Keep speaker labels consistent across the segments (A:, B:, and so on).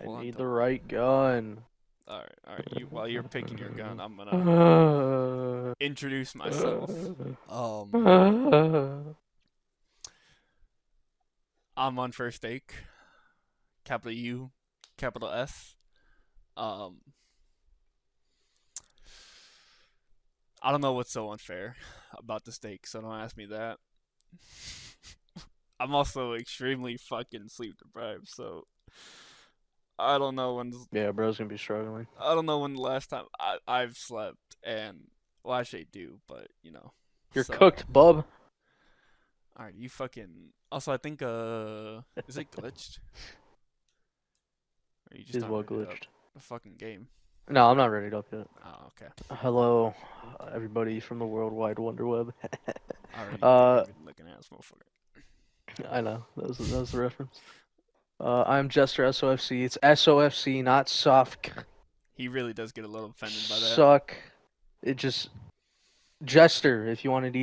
A: I need
B: the
A: the right gun.
B: Alright. While you're picking your gun, I'm gonna introduce myself. Um, I'm on first take, capital U, capital S. Um, I don't know what's so unfair about the steak, so don't ask me that. I'm also extremely fucking sleep deprived, so I don't know when
A: Yeah, bro's gonna be struggling.
B: I don't know when the last time I've slept, and well, actually I do, but you know.
A: You're
B: So,
A: cooked, bub.
B: all right, you fucking. Also, I think is it glitched? Or are you just
A: Is
B: not
A: well
B: ready up?
A: glitched.
B: The fucking game.
A: No, I'm not ready up yet.
B: Oh, okay.
A: Hello, everybody from the worldwide wonder web.
B: I already think
A: uh,
B: you've been looking at this motherfucker.
A: I know that was the reference. I'm Jester SOFC. It's SOFC, not soft.
B: He really does get a little offended by that.
A: Suck. It just Jester if you want to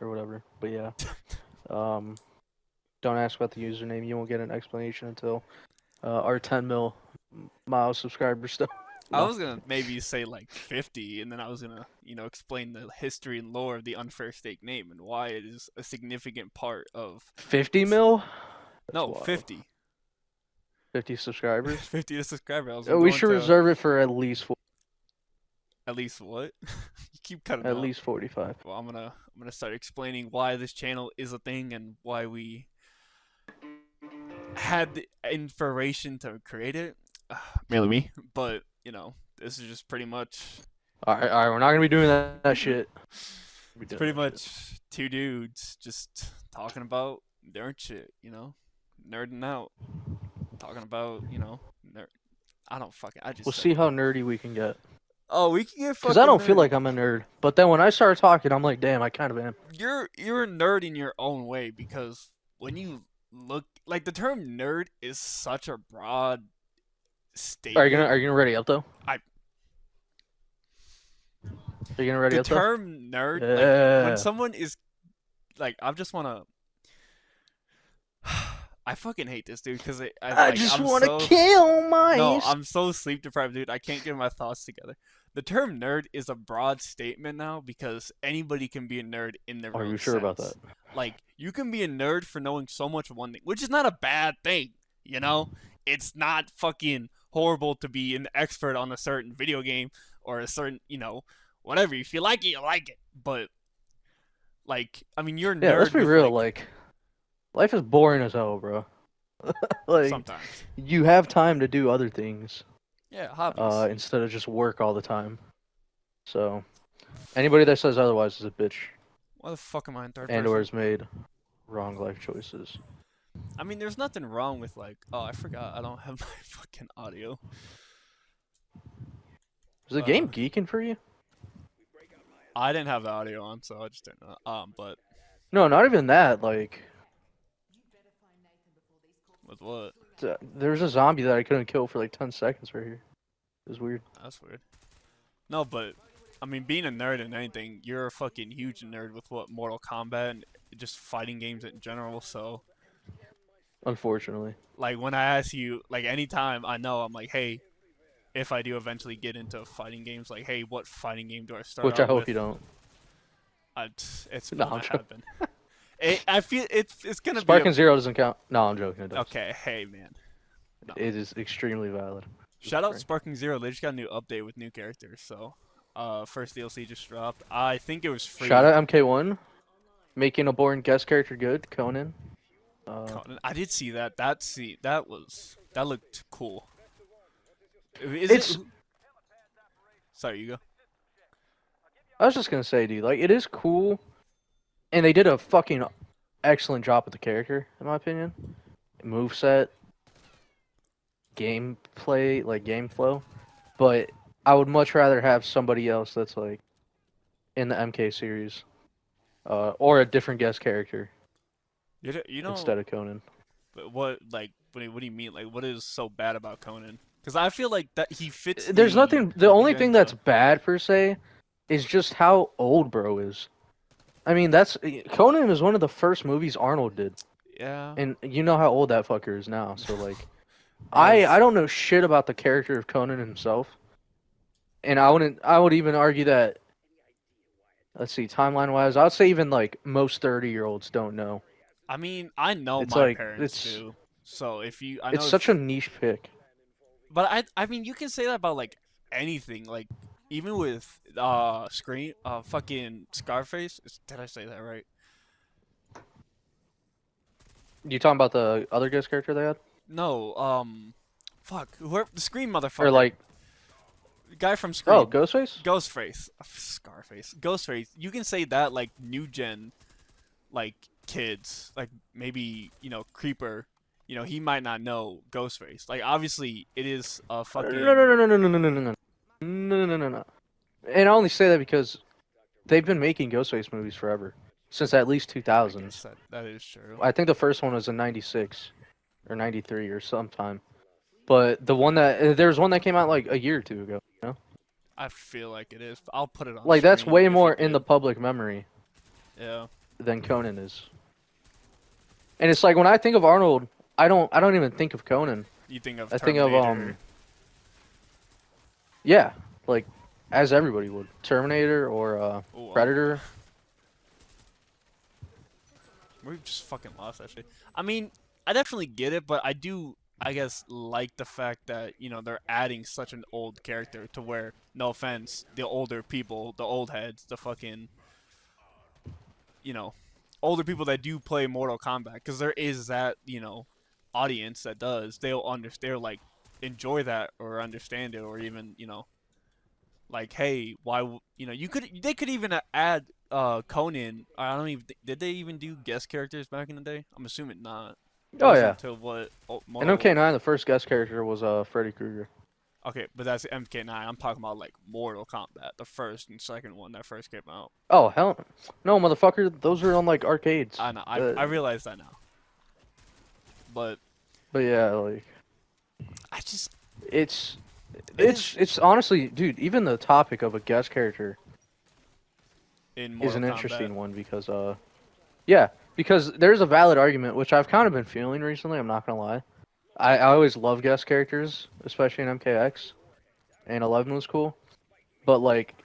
A: or whatever. But yeah. Um, don't ask about the username. You won't get an explanation until our 10 mile subscriber stuff.
B: I
A: No,
B: was gonna maybe say like 50, and then I was gonna, explain the history and lore of the unfair stake name and why it is a significant part of.
A: 50 mil. That's
B: No,
A: wild.
B: 50.
A: 50 subscribers.
B: 50 to subscriber. I was
A: We
B: going
A: should
B: to
A: reserve it for at least
B: at least what? You keep cutting
A: at
B: out.
A: least 45.
B: Well, I'm gonna start explaining why this channel is a thing and why we had the inspiration to create it. Mainly me, but this is just pretty much.
A: All right, we're not gonna be doing that shit.
B: It's pretty much two dudes just talking about nerd shit, nerding out, talking about nerd. I don't fucking. I just
A: We'll
B: said
A: see
B: it.
A: how nerdy we can get.
B: Oh, we can get
A: Cause I
B: fucking
A: don't feel
B: nerdy.
A: like I'm a nerd, but then when I start talking, I'm like, damn, I kind of am.
B: You're a nerd in your own way because when you look like the term nerd is such a broad
A: Are you gonna
B: statement.
A: are you gonna ready up though?
B: I
A: Are you gonna ready
B: the
A: up though?
B: term nerd, like when
A: Yeah.
B: someone is like, I just wanna. I fucking hate this dude because
A: I just
B: I'm
A: want to
B: so.
A: kill
B: No,
A: mice.
B: I'm so sleep deprived, dude. I can't get my thoughts together. The term nerd is a broad statement now because anybody can be a nerd in their
A: Are
B: own
A: you sure about
B: sense.
A: that?
B: Like, you can be a nerd for knowing so much of one thing, which is not a bad thing, you know? It's not fucking horrible to be an expert on a certain video game or a certain, whatever. If you like it, you like it. But, like, I mean, you're a
A: Yeah, let's
B: nerd
A: be
B: with,
A: real.
B: like,
A: Like, life is boring as hell, bro. Like,
B: sometimes.
A: you have time to do other things,
B: Yeah, hobbies.
A: instead of just work all the time. So, anybody that says otherwise is a bitch
B: Why the fuck am I in third
A: and or
B: person?
A: has made wrong life choices.
B: I mean, there's nothing wrong with, like, oh, I forgot I don't have my fucking audio.
A: Is the
B: Uh,
A: game geeking for you?
B: I didn't have the audio on, so I just didn't know. But
A: No, not even that. Like,
B: with what?
A: there's a zombie that I couldn't kill for like 10 seconds right here. It was weird.
B: That's weird. No, but I mean, being a nerd in anything, you're a fucking huge nerd with what Mortal Kombat and just fighting games in general. So,
A: Unfortunately.
B: like, when I ask you, like, anytime I know, I'm like, hey, if I do eventually get into fighting games, like, hey, what fighting game do I start
A: Which I
B: out
A: hope
B: with?
A: you don't.
B: It's
A: No,
B: gonna
A: I'm joking.
B: happen. I feel it's gonna be
A: Sparking Zero doesn't count. No, I'm joking. It does.
B: okay. Hey, man. No.
A: It is extremely valid.
B: Shout out Sparking Zero. They just got a new update with new characters. So, first DLC just dropped. I think it was free.
A: Shout out MK1. Making a boring guest character good. Conan.
B: I did see that. That looked cool.
A: It's.
B: Sorry, you go.
A: I was just gonna say, dude. Like, it is cool, and they did a fucking excellent job with the character, in my opinion. Moveset, gameplay, like game flow. But I would much rather have somebody else that's like in the MK series, or a different guest character instead of Conan.
B: But what do you mean? Like, what is so bad about Conan? Because I feel like that he fits.
A: There's nothing. The only thing that's
B: agenda.
A: bad per se is just how old bro is. I mean, that's Conan is one of the first movies Arnold did,
B: Yeah.
A: and you know how old that fucker is now. So like, I
B: Because
A: don't know shit about the character of Conan himself, and I would even argue that, let's see, timeline wise, I would say even like most 30-year-olds don't know.
B: I mean, I know
A: It's
B: my
A: like
B: parents do. So if you, I
A: it's
B: know
A: such a
B: if,
A: niche pick.
B: but I mean, you can say that about like anything. Like even with Scream, fucking Scarface. Did I say that right?
A: You talking about the other guest character they had,
B: No, fuck, whoever the Scream
A: or
B: motherfucker,
A: like
B: the guy from
A: oh
B: Scream,
A: Ghostface?
B: Ghostface, Scarface, Ghostface. You can say that like new gen, like kids, like maybe Creeper. He might not know Ghostface. Like obviously, it is a
A: No no
B: fucking.
A: no no no no no no no no no no no no. And I only say that because they've been making Ghostface movies forever, since at least
B: I
A: 2000.
B: guess that is true.
A: I think the first one was in '96 or '93 or sometime. But the one that there was one that came out like a year or two ago. You know,
B: I feel like it is. I'll put it on
A: like that's
B: screen
A: way
B: if
A: more
B: it
A: in the
B: did.
A: public memory
B: Yeah.
A: than Conan is. And it's like when I think of Arnold, I don't even think of Conan.
B: You think of
A: I think of
B: Terminator?
A: yeah, like as everybody would, Terminator or
B: Oh,
A: Predator.
B: we just fucking lost that shit. I mean, I definitely get it, but I do, I guess, like the fact that they're adding such an old character to where, no offense, the older people, the old heads, the fucking, you know, older people that do play Mortal Kombat, because there is that audience that does. They'll understand, they'll like enjoy that or understand it, or even like, hey, why they could even add Conan. I don't even did they even do guest characters back in the day? I'm assuming not. That
A: Oh
B: wasn't
A: yeah,
B: until what
A: in
B: Mortal.
A: MK9 the first guest character was Freddy Krueger.
B: Okay, but that's MK9. I'm talking about like Mortal Kombat, the first and second one that first came out.
A: Oh hell, no motherfucker, those are on like arcades.
B: I know. I realize that now, but
A: But yeah, like
B: I just
A: it's
B: it is
A: it's honestly, dude, even the topic of a guest character
B: in
A: is
B: Mortal
A: an
B: Kombat.
A: interesting one because yeah, because there's a valid argument which I've kind of been feeling recently, I'm not gonna lie. I always love guest characters, especially in MKX, and 11 was cool. But like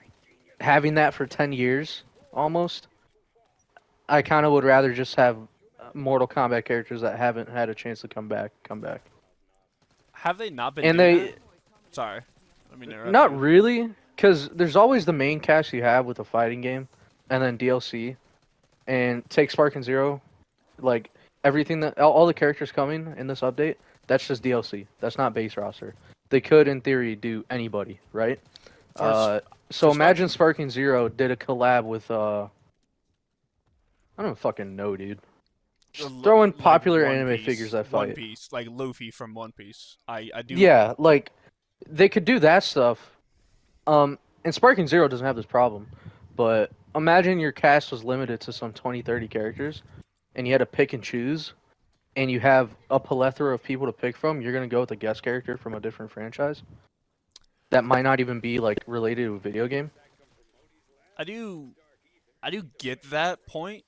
A: having that for 10 years almost, I kind of would rather just have Mortal Kombat characters that haven't had a chance to come back.
B: Have they not been
A: And
B: doing that?
A: they
B: Sorry, let me interrupt
A: not
B: you.
A: really, because there's always the main cast you have with a fighting game, and then DLC. And take Sparking Zero, like everything that all the characters coming in this update, that's just DLC. That's not base roster. They could, in theory, do anybody, right?
B: For
A: So
B: for
A: imagine
B: Sparking,
A: Sparking Zero did a collab with I don't fucking know, dude. Just throw in
B: like
A: popular anime figures that
B: One
A: fight.
B: Piece, like Luffy from One Piece. I do.
A: Yeah, like they could do that stuff. And Sparking Zero doesn't have this problem, but imagine your cast was limited to some 20, 30 characters, and you had to pick and choose, and you have a plethora of people to pick from. You're gonna go with a guest character from a different franchise that might not even be like related to a video game.
B: I do. I do get that point.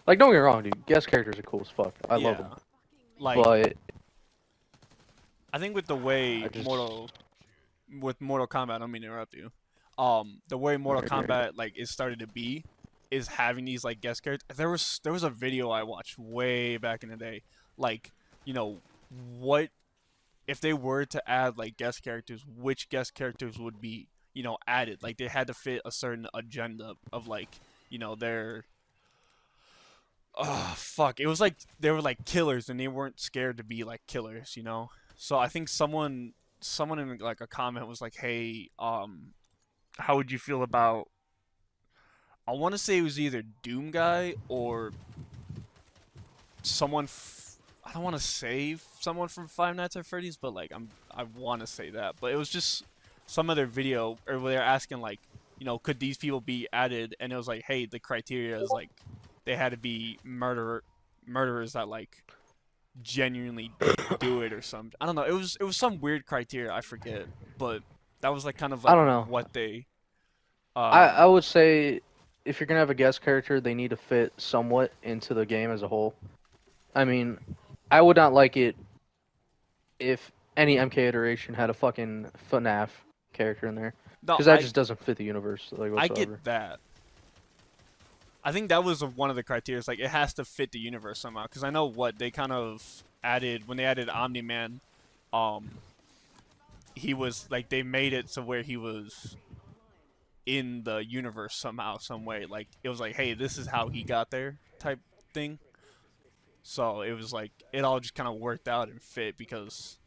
A: Like, don't get me wrong, dude. Guest characters are cool as fuck. I love them,
B: Yeah. Like
A: but
B: I think with the
A: I
B: way
A: just
B: Mortal Kombat, I don't mean to interrupt you. The way Mortal Kombat like is started to be is having these like guest characters. There was a video I watched way back in the day. Like, you know, what if they were to add like guest characters, which guest characters would be, added? Like they had to fit a certain agenda of like, their oh fuck. It was like they were like killers and they weren't scared to be like killers. So I think someone in like a comment was like, "Hey, how would you feel about?" I want to say it was either Doom Guy or someone. I don't want to say someone from Five Nights at Freddy's, but like I want to say that. But it was just some other video, or where they're asking like, could these people be added? And it was like, hey, the criteria is like they had to be murderers that like genuinely do it or something. I don't know. It was some weird criteria. I forget, but that was like kind of
A: I
B: like
A: don't know.
B: what they
A: I would say if you're gonna have a guest character, they need to fit somewhat into the game as a whole. I mean, I would not like it if any MK iteration had a fucking FNAF character in there,
B: No,
A: because that just doesn't fit the universe like
B: I
A: whatsoever.
B: get that. I think that was one of the criteria. Like, it has to fit the universe somehow. Because I know what they kind of added when they added Omni-Man. He was like they made it so where he was in the universe somehow, some way. Like, it was like, hey, this is how he got there, type thing. So it was like it all just kind of worked out and fit because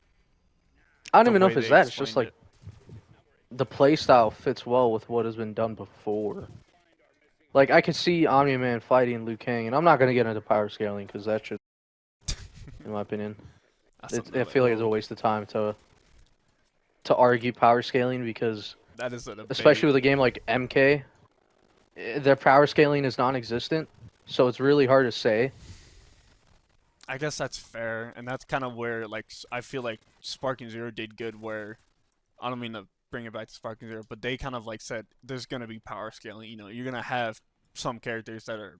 A: I don't
B: the
A: even know
B: way
A: if it's
B: they
A: that. It's just
B: explained
A: like
B: it.
A: the playstyle fits well with what has been done before. Like I could see Omni-Man fighting Liu Kang, and I'm not gonna get into power scaling because that's just, in my opinion,
B: That's
A: I
B: another.
A: feel like it's a
B: Oh,
A: waste of time to argue power scaling because,
B: that is a
A: especially
B: debate.
A: with a game like MK, their power scaling is non-existent, so it's really hard to say.
B: I guess that's fair, and that's kind of where like I feel like Sparking Zero did good. Where I don't mean to bring it back to Sparking Zero, but they kind of like said there's gonna be power scaling. You know, you're gonna have some characters that are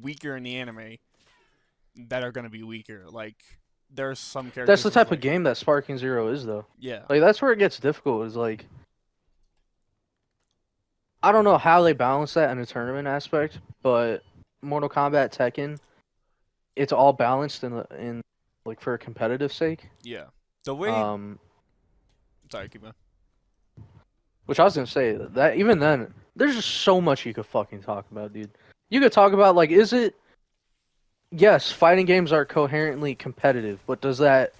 B: weaker in the anime that are gonna be weaker. Like there's some
A: That's
B: characters
A: the
B: was
A: type of
B: like,
A: game that Sparking Zero is, though.
B: yeah,
A: Like that's where it gets difficult. Is like I don't know how they balance that in a tournament aspect, but Mortal Kombat Tekken, it's all balanced in like for a competitive sake.
B: yeah. The way,
A: Um,
B: sorry, keep going.
A: which I was gonna say that even then, there's just so much you could fucking talk about, dude. You could talk about like, is it? Yes, fighting games are coherently competitive, but does that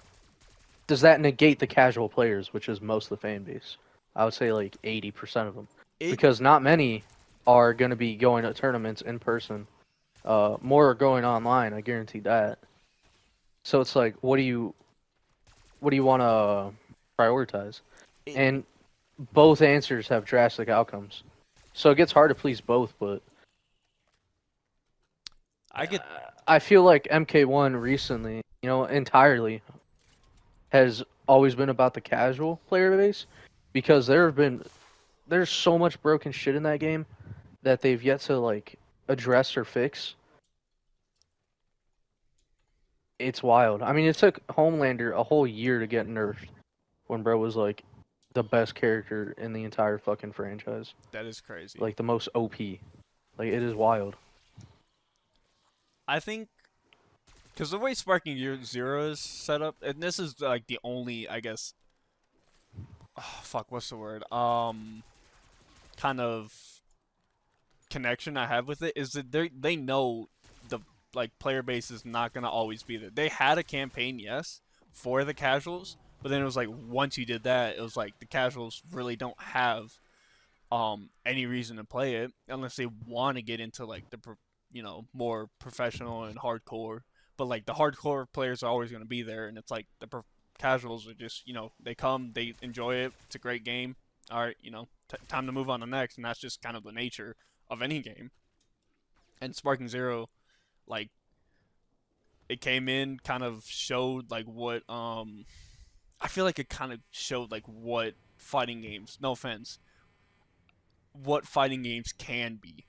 A: negate the casual players, which is most of the fan base? I would say like 80% of them,
B: It
A: because not many are gonna be going to tournaments in person. More are going online. I guarantee that. So it's like, what do you want to prioritize?
B: it
A: And both answers have drastic outcomes. So it gets hard to please both, but
B: I get
A: I feel like MK1 recently, entirely has always been about the casual player base because there's so much broken shit in that game that they've yet to like address or fix. It's wild. I mean, it took Homelander a whole year to get nerfed when bro was like the best character in the entire fucking franchise.
B: that is crazy.
A: Like the most OP. Like it is wild.
B: I think because the way Sparking Zero is set up, and this is like the only, I guess, oh, fuck, what's the word? Kind of connection I have with it is that they know the like player base is not gonna always be there. They had a campaign, yes, for the casuals, but then it was like once you did that, it was like the casuals really don't have any reason to play it unless they want to get into like the more professional and hardcore. But like the hardcore players are always gonna be there, and it's like the casuals are just they come, they enjoy it, it's a great game. All right, time to move on to next, and that's just kind of the nature of any game. And Sparking Zero, like it came in, kind of showed like what I feel like it kind of showed like what fighting games, no offense, what fighting games can be,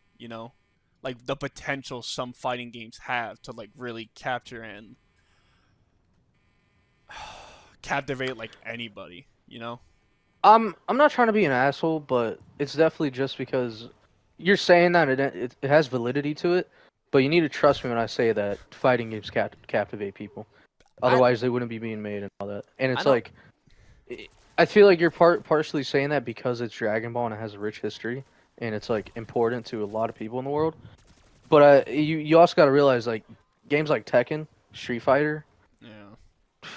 B: like the potential some fighting games have to like really capture and captivate like anybody.
A: I'm not trying to be an asshole, but it's definitely just because you're saying that it has validity to it, but you need to trust me when I say that fighting games captivate people.
B: I
A: Otherwise, they wouldn't be being made and all that. And
B: I
A: it's
B: know.
A: like I feel like you're partially saying that because it's Dragon Ball and it has a rich history and it's like important to a lot of people in the world. But you also got to realize like games like Tekken, Street Fighter,
B: Yeah,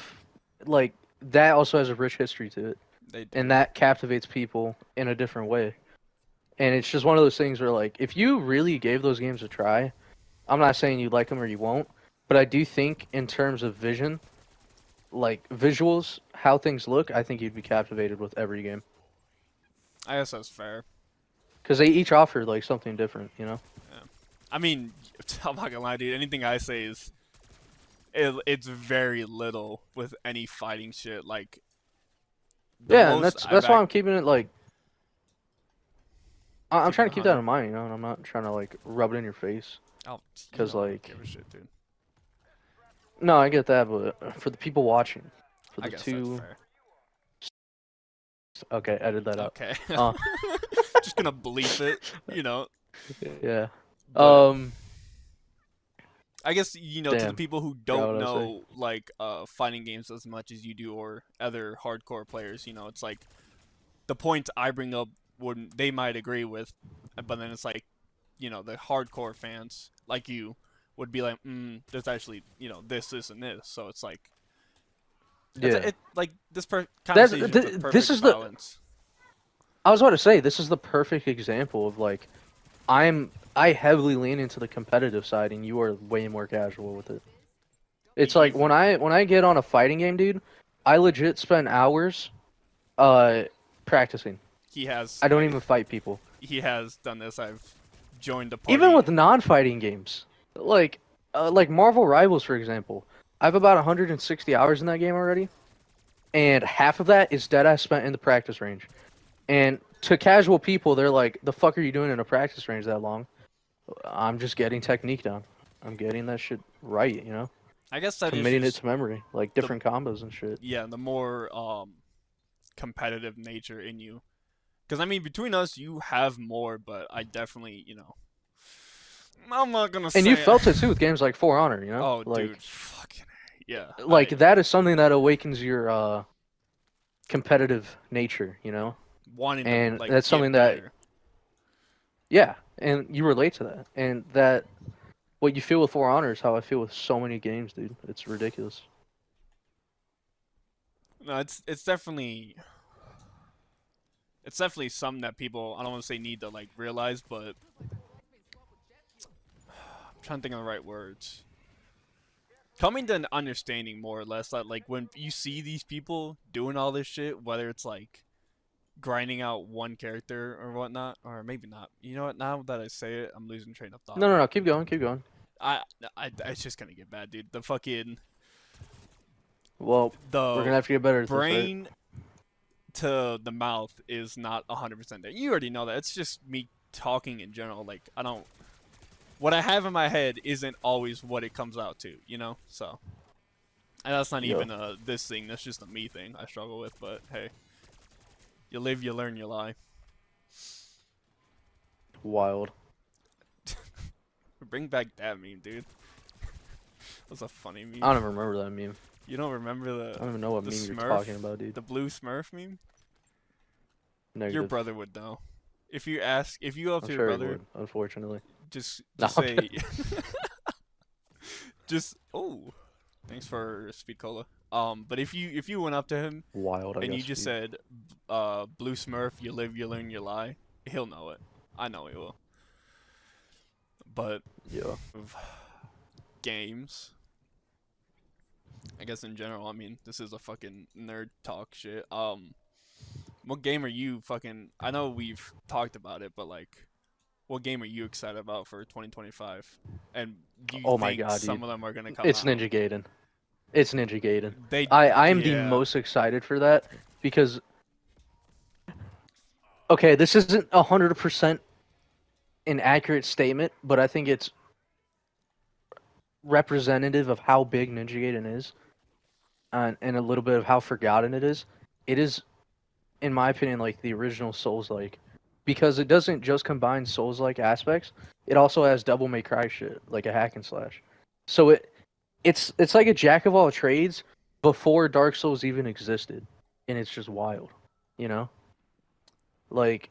A: like that also has a rich history to it,
B: they
A: and
B: do.
A: that captivates people in a different way. And it's just one of those things where like if you really gave those games a try, I'm not saying you like them or you won't, but I do think in terms of vision, like visuals, how things look, I think you'd be captivated with every game
B: I guess that's fair.
A: because they each offer like something different.
B: Yeah. I mean, I'm not gonna lie, dude. Anything I say is it's very little with any fighting shit. Like the
A: Yeah, and
B: most I've
A: that's why I'm keeping it like I'm
B: keep
A: trying
B: it
A: to keep that
B: 100.
A: in mind, and I'm not trying to like rub it in your face
B: Oh, you
A: because
B: know I don't
A: like
B: give a shit, dude.
A: No, I get that, but for the people watching, for
B: I
A: the
B: guess that's
A: two,
B: fair.
A: okay, edit that out.
B: Okay.
A: Uh,
B: Just gonna bleep it, you know.
A: yeah.
B: But
A: Um,
B: I guess to the
A: damn,
B: people who
A: forgot
B: don't
A: what I was saying.
B: know like fighting games as much as you do or other hardcore players, it's like the points I bring up wouldn't they might agree with, but then it's like, the hardcore fans like you would be like, there's actually, this and this. So it's like
A: Yeah,
B: like this
A: that's
B: conversation's a
A: this
B: perfect
A: is the.
B: balance.
A: I was about to say this is the perfect example of like I heavily lean into the competitive side, and you are way more casual with it. It's like
B: You've
A: when I get on a fighting game, dude, I legit spend hours uh practicing.
B: he has
A: I don't even fight people.
B: he has done this. I've joined a
A: Even
B: party.
A: with non-fighting games, like Marvel Rivals, for example, I have about 160 hours in that game already, and half of that is dead ass spent in the practice range. And to casual people, they're like, "The fuck are you doing in a practice range that long?" I'm just getting technique down. I'm getting that shit right,
B: I guess that is
A: committing it
B: just
A: to memory, like
B: the
A: different combos and shit.
B: the more competitive nature in you. Because I mean, between us, you have more, but I definitely, I'm not gonna
A: And you
B: say.
A: felt it too with games like For Honor,
B: Oh,
A: like
B: dude, fucking yeah.
A: like that is something that awakens your competitive nature,
B: Wanting to
A: and
B: like
A: that's something
B: get
A: that
B: better.
A: yeah, and you relate to that, and that what you feel with For Honor is how I feel with so many games, dude. It's ridiculous.
B: No, it's definitely something that people, I don't want to say need to like realize, but I'm trying to think of the right words. Coming to an understanding more or less that like when you see these people doing all this shit, whether it's like grinding out one character or whatnot, or maybe not. You know what? Now that I say it, I'm losing train of thought.
A: No, no, no. Keep going, keep going.
B: I, it's just gonna get bad, dude.
A: Well, we're
B: The
A: gonna have to get better at this, right?
B: brain to the mouth is not 100% there. You already know that. It's just me talking in general. Like I don't. What I have in my head isn't always what it comes out to. So. And that's not
A: Yeah,
B: even this thing. That's just a me thing I struggle with. But hey, you live, you learn, you lie.
A: wild.
B: Bring back that meme, dude. That's a funny
A: I
B: meme.
A: don't even remember that meme.
B: You don't remember
A: I don't even know what
B: the
A: meme you're
B: Smurf,
A: talking about, dude.
B: the blue Smurf meme? Your
A: Negative.
B: brother would know. If you go up
A: I'm
B: to your
A: sure he
B: brother,
A: would, unfortunately.
B: just
A: No,
B: just
A: I'm
B: say, just thanks for speed cola. But if you went up to him
A: wild, I
B: and you
A: guess.
B: just said, blue Smurf, you live, you learn, you lie, he'll know it. I know he will. But
A: Yeah.
B: of games, I guess in general, I mean, this is a fucking nerd talk shit. What game are you fucking? I know we've talked about it, but like, what game are you excited about for 2025? And do you
A: Oh my
B: think
A: god, dude.
B: some of them are gonna come
A: It's
B: out?
A: Ninja Gaiden. It's Ninja Gaiden.
B: They,
A: I am the
B: yeah,
A: most excited for that because okay, this isn't 100% an accurate statement, but I think it's representative of how big Ninja Gaiden is, and a little bit of how forgotten it is. It is, in my opinion, like the original Souls-like, because it doesn't just combine Souls-like aspects. It also has Devil May Cry shit, like a hack and slash. So it's like a jack of all trades before Dark Souls even existed, and it's just wild, you know. Like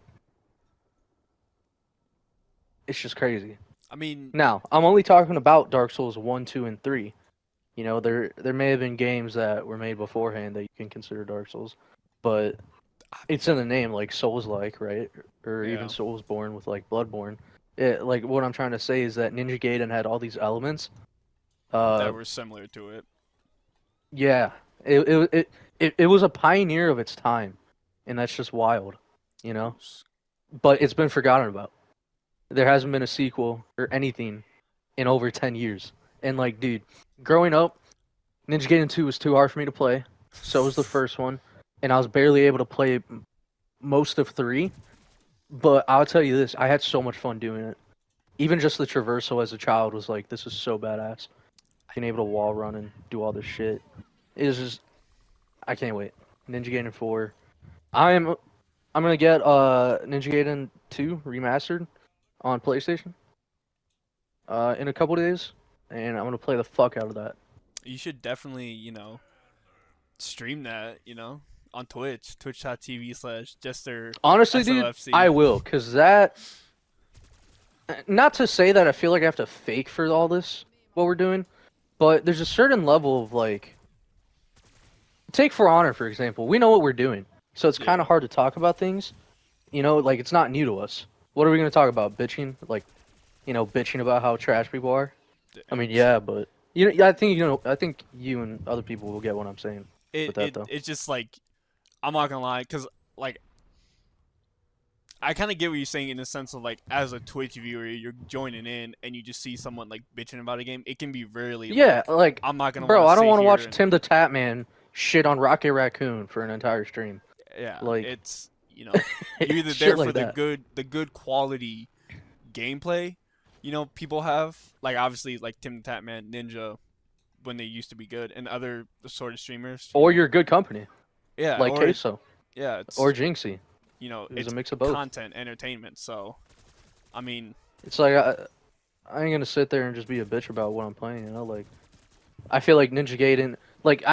A: it's just crazy.
B: I mean,
A: Now I'm only talking about Dark Souls 1, 2, and 3. There may have been games that were made beforehand that you can consider Dark Souls, but it's in the name, like Souls-like, right? Or even
B: yeah,
A: Soulsborne with like Bloodborne. Like what I'm trying to say is that Ninja Gaiden had all these elements.
B: that
A: Uh,
B: were similar to it.
A: yeah, it was a pioneer of its time, and that's just wild, you know. But it's been forgotten about. There hasn't been a sequel or anything in over 10 years. And like, dude, growing up, Ninja Gaiden 2 was too hard for me to play. So was the first one, and I was barely able to play most of 3. But I'll tell you this, I had so much fun doing it. Even just the traversal as a child was like, this is so badass. being able to wall run and do all this shit. Is just I can't wait. Ninja Gaiden 4. I'm gonna get Ninja Gaiden 2 remastered on PlayStation in a couple days, and I'm gonna play the fuck out of that.
B: You should definitely, stream that, on Twitch, twitch.tv/Jester
A: Honestly, dude,
B: SOFC.
A: I will, cause that. Not to say that I feel like I have to fake for all this what we're doing, but there's a certain level of like. Take For Honor for example. We know what we're doing, so it's kind
B: Yeah.
A: of hard to talk about things. Like it's not new to us. What are we gonna talk about? Bitching, like, bitching about how trash people are. I mean, yeah, but I think I think you and other people will get what I'm saying
B: It,
A: with that
B: it
A: though.
B: it's just like, I'm not gonna lie, because, like, I kind of get what you're saying in the sense of, like, as a Twitch viewer, you're joining in and you just see someone, like, bitching about a game. It can be really,
A: Yeah,
B: like,
A: like,
B: I'm not gonna want
A: bro,
B: to
A: I don't
B: sit
A: want to
B: here
A: watch
B: and,
A: Tim the Tap Man shit on Rocket Raccoon for an entire stream.
B: yeah,
A: Like,
B: it's, you're either
A: shit
B: there for
A: like that.
B: the good quality gameplay, people have, like, obviously, like Tim the Tatman, Ninja, when they used to be good, and other sort of streamers,
A: Or you're good company,
B: yeah,
A: like
B: or
A: Queso
B: yeah,
A: or
B: it's,
A: Jinxie. It was a
B: it's
A: mix of both.
B: content, entertainment. So, I mean,
A: It's like I ain't gonna sit there and just be a bitch about what I'm playing. Like, I feel like Ninja Gaiden. Like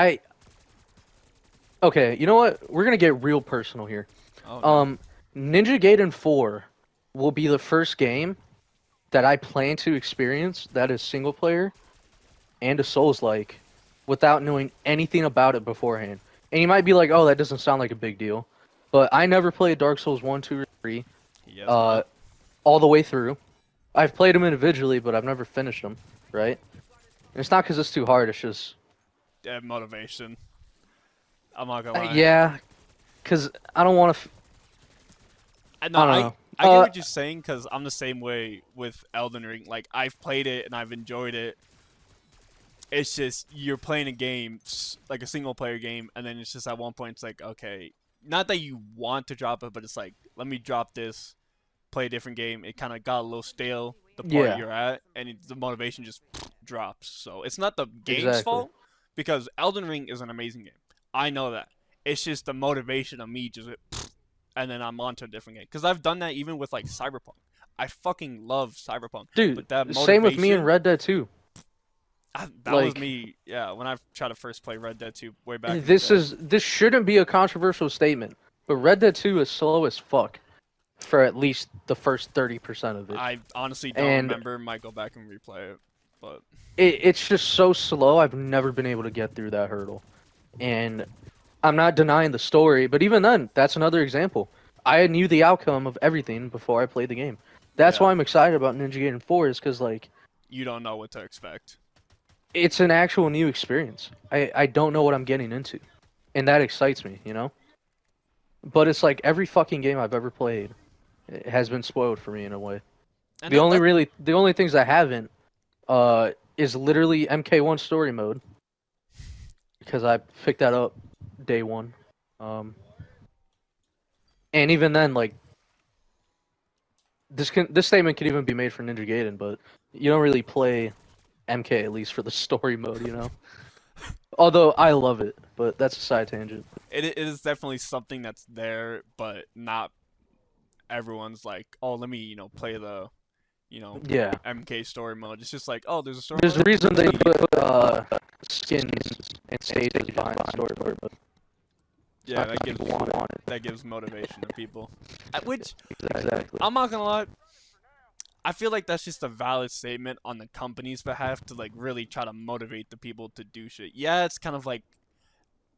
A: okay, you know what? We're gonna get real personal here.
B: oh no,
A: Um, Ninja Gaiden 4 will be the first game that I plan to experience that is single player and a Souls-like without knowing anything about it beforehand. And you might be like, "Oh, that doesn't sound like a big deal," but I never played Dark Souls 1, 2, or 3
B: he has
A: uh,
B: not.
A: all the way through. I've played them individually, but I've never finished them. Right? And it's not because it's too hard. It's just
B: Motivation. I'm not gonna lie.
A: yeah, because I don't want to.
B: I know
A: I don't know.
B: I get what you're saying, because I'm the same way with Elden Ring. Like, I've played it and I've enjoyed it. It's just you're playing a game, like a single player game, and then it's just at one point it's like, okay, not that you want to drop it, but it's like, let me drop this, play a different game. It kind of got a little stale the part
A: Yeah,
B: you're at, and the motivation just drops. So it's not the game's
A: exactly.
B: fault, because Elden Ring is an amazing game. I know that. It's just the motivation of me just, and then I'm on to a different game. Because I've done that even with, like, Cyberpunk. I fucking love Cyberpunk,
A: Dude,
B: but that
A: same with me and
B: motivation,
A: Red Dead 2.
B: that was
A: Like,
B: me. Yeah, when I tried to first play Red Dead 2 way back in the
A: this
B: day.
A: is this shouldn't be a controversial statement, but Red Dead 2 is slow as fuck for at least the first 30% of it.
B: I honestly don't
A: And
B: remember. Might go back and replay it, but
A: it's just so slow. I've never been able to get through that hurdle. And I'm not denying the story, but even then, that's another example. I knew the outcome of everything before I played the game. That's
B: yeah,
A: why I'm excited about Ninja Gaiden 4 is because, like,
B: you don't know what to expect.
A: it's an actual new experience. I don't know what I'm getting into. And that excites me. But it's like every fucking game I've ever played has been spoiled for me in a way.
B: And
A: The only things I haven't is literally MK1 story mode because I picked that up day one. Um, and even then, like this statement can even be made for Ninja Gaiden, but you don't really play MK at least for the story mode. Although I love it, but that's a side tangent.
B: it is definitely something that's there, but not everyone's like, oh, let me play the you know
A: Yeah,
B: MK story mode. It's just like, oh, there's a story
A: there's a
B: mode.
A: reason
B: Let
A: they
B: me.
A: put skins and stages behind the story mode. But it's
B: Yeah,
A: not because people want it.
B: that gives motivation to people. Which,
A: Exactly.
B: I'm not gonna lie, I feel like that's just a valid statement on the company's behalf to, like, really try to motivate the people to do shit. Yeah, it's kind of like,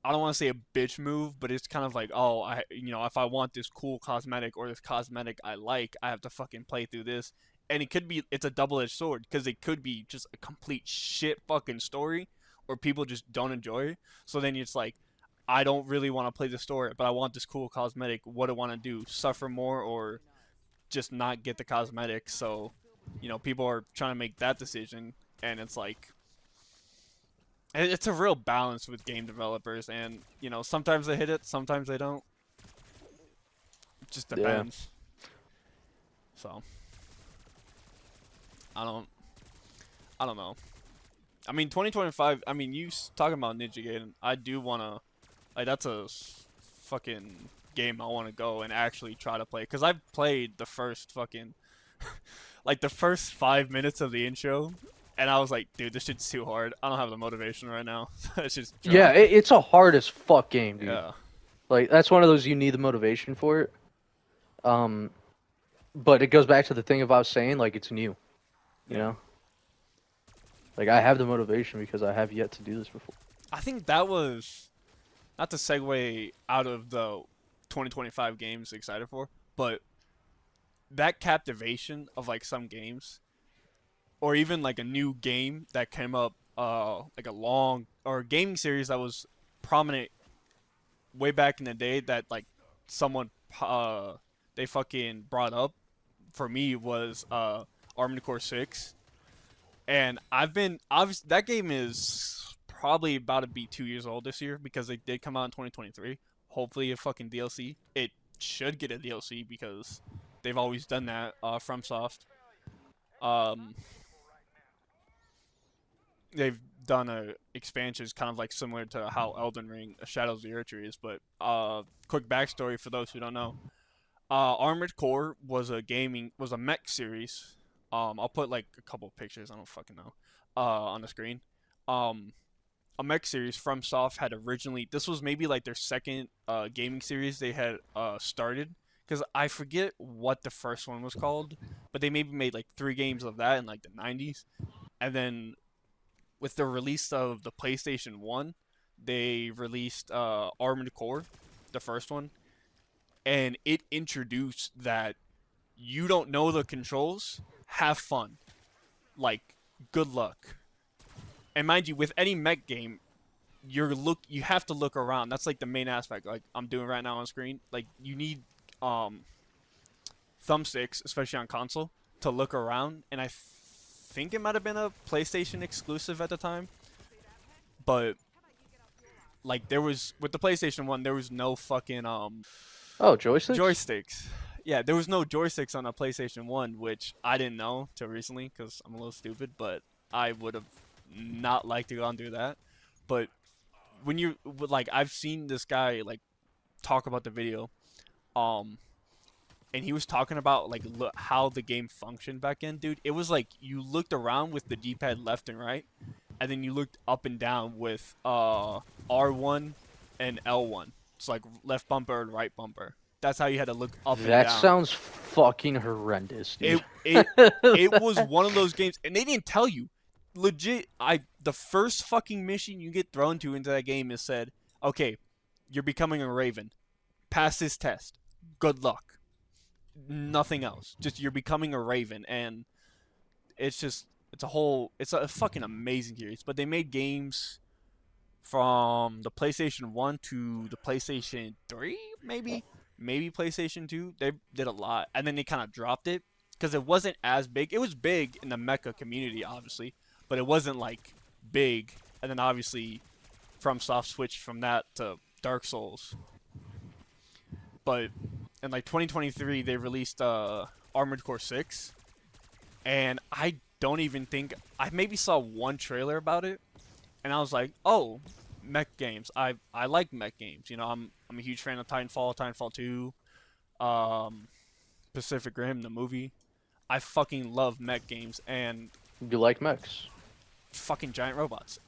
B: I don't want to say a bitch move, but it's kind of like, oh, if I want this cool cosmetic or this cosmetic I like, I have to fucking play through this. And it's a double-edged sword, because it could be just a complete shit fucking story, or people just don't enjoy it. So then it's like, I don't really want to play the story, but I want this cool cosmetic. What do I want to do? Suffer more, or just not get the cosmetic? So, people are trying to make that decision, and it's like, it's a real balance with game developers, and sometimes they hit it, sometimes they don't. It just
A: Yeah.
B: depends. So, I don't, I don't know. I mean, 2025. I mean, talking about Ninja Gaiden. I do wanna like that's fucking game I want to go and actually try to play because I've played the first fucking like the first 5 minutes of the intro, and I was like, dude, this shit's too hard. I don't have the motivation right now. Let's just
A: Yeah,
B: drop.
A: it's a hard as fuck game, dude.
B: Yeah,
A: Like that's one of those you need the motivation for it. Um, but it goes back to the thing of I was saying, like it's new, you
B: yeah.
A: know. Like I have the motivation because I have yet to do this before.
B: I think that was not to segue out of the 2025 games excited for, but that captivation of like some games or even like a new game that came up like a long or a gaming series that was prominent way back in the day that like someone they fucking brought up for me was Armored Core 6. And I've been obviously that game is probably about to be 2 years old this year because they did come out in 2023. Hopefully a fucking DLC. It should get a DLC because they've always done that FromSoft. Um they've done expansions kind of like similar to how Elden Ring Shadows of the Erdtree is, but quick backstory for those who don't know. Armored Core was a mech series. I'll put like a couple of pictures, I don't fucking know, on the screen. Um a mech series from Soft had originally this was maybe like their second gaming series they had started because I forget what the first one was called, but they maybe made like 3 games of that in like the 90s. And then with the release of the PlayStation 1, they released Armored Core, the first one, and it introduced that you don't know the controls, have fun. Like, good luck. And mind you, with any mech game, you have to look around. That's like the main aspect. Like I'm doing right now on screen. Like you need um thumbsticks, especially on console, to look around. And I think it might have been a PlayStation exclusive at the time, but like there was with the PlayStation 1 there was no fucking
A: Oh, joysticks?
B: joysticks. Yeah, there was no joysticks on the PlayStation 1, which I didn't know till recently because I'm a little stupid, but I would have not liked to go and do that. But when you like I've seen this guy like talk about the video um and he was talking about like how the game functioned back then, dude. It was like you looked around with the D-pad left and right, and then you looked up and down with R1 and L1. It's like left bumper and right bumper. That's how you had to look up and
A: That
B: down.
A: sounds fucking horrendous, dude.
B: It was one of those games, and they didn't tell you. Legit, the first fucking mission you get thrown to into that game is said, okay, you're becoming a raven. Pass this test. Good luck. Nothing else. Just you're becoming a raven, and it's just it's a fucking amazing series. But they made games from the PlayStation 1 to the PlayStation 3, maybe PlayStation 2. They did a lot, and then they kind of dropped it because it wasn't as big. It was big in the mecha community, obviously, but it wasn't like big. And then obviously, FromSoft switched from that to Dark Souls. But in like 2023, they released Armored Core 6, and I don't even think I maybe saw one trailer about it, and I was like, oh, mech games. I like mech games. You know, I'm a huge fan of Titanfall 2, um, Pacific Rim, the movie. I fucking love mech games and
A: You like mechs?
B: fucking giant robots.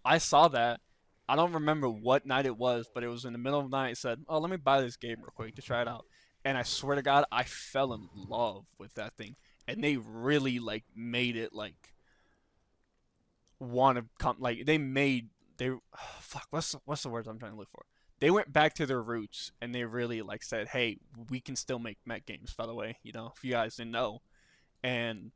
B: I saw that. I don't remember what night it was, but it was in the middle of the night. It said, "Oh, let me buy this game real quick to try it out." And I swear to God, I fell in love with that thing. And they really like made it like want to come. Like they fuck. What's the words I'm trying to look for? They went back to their roots and they really like said, "Hey, we can still make mech games." By the way, you know, if you guys didn't know, and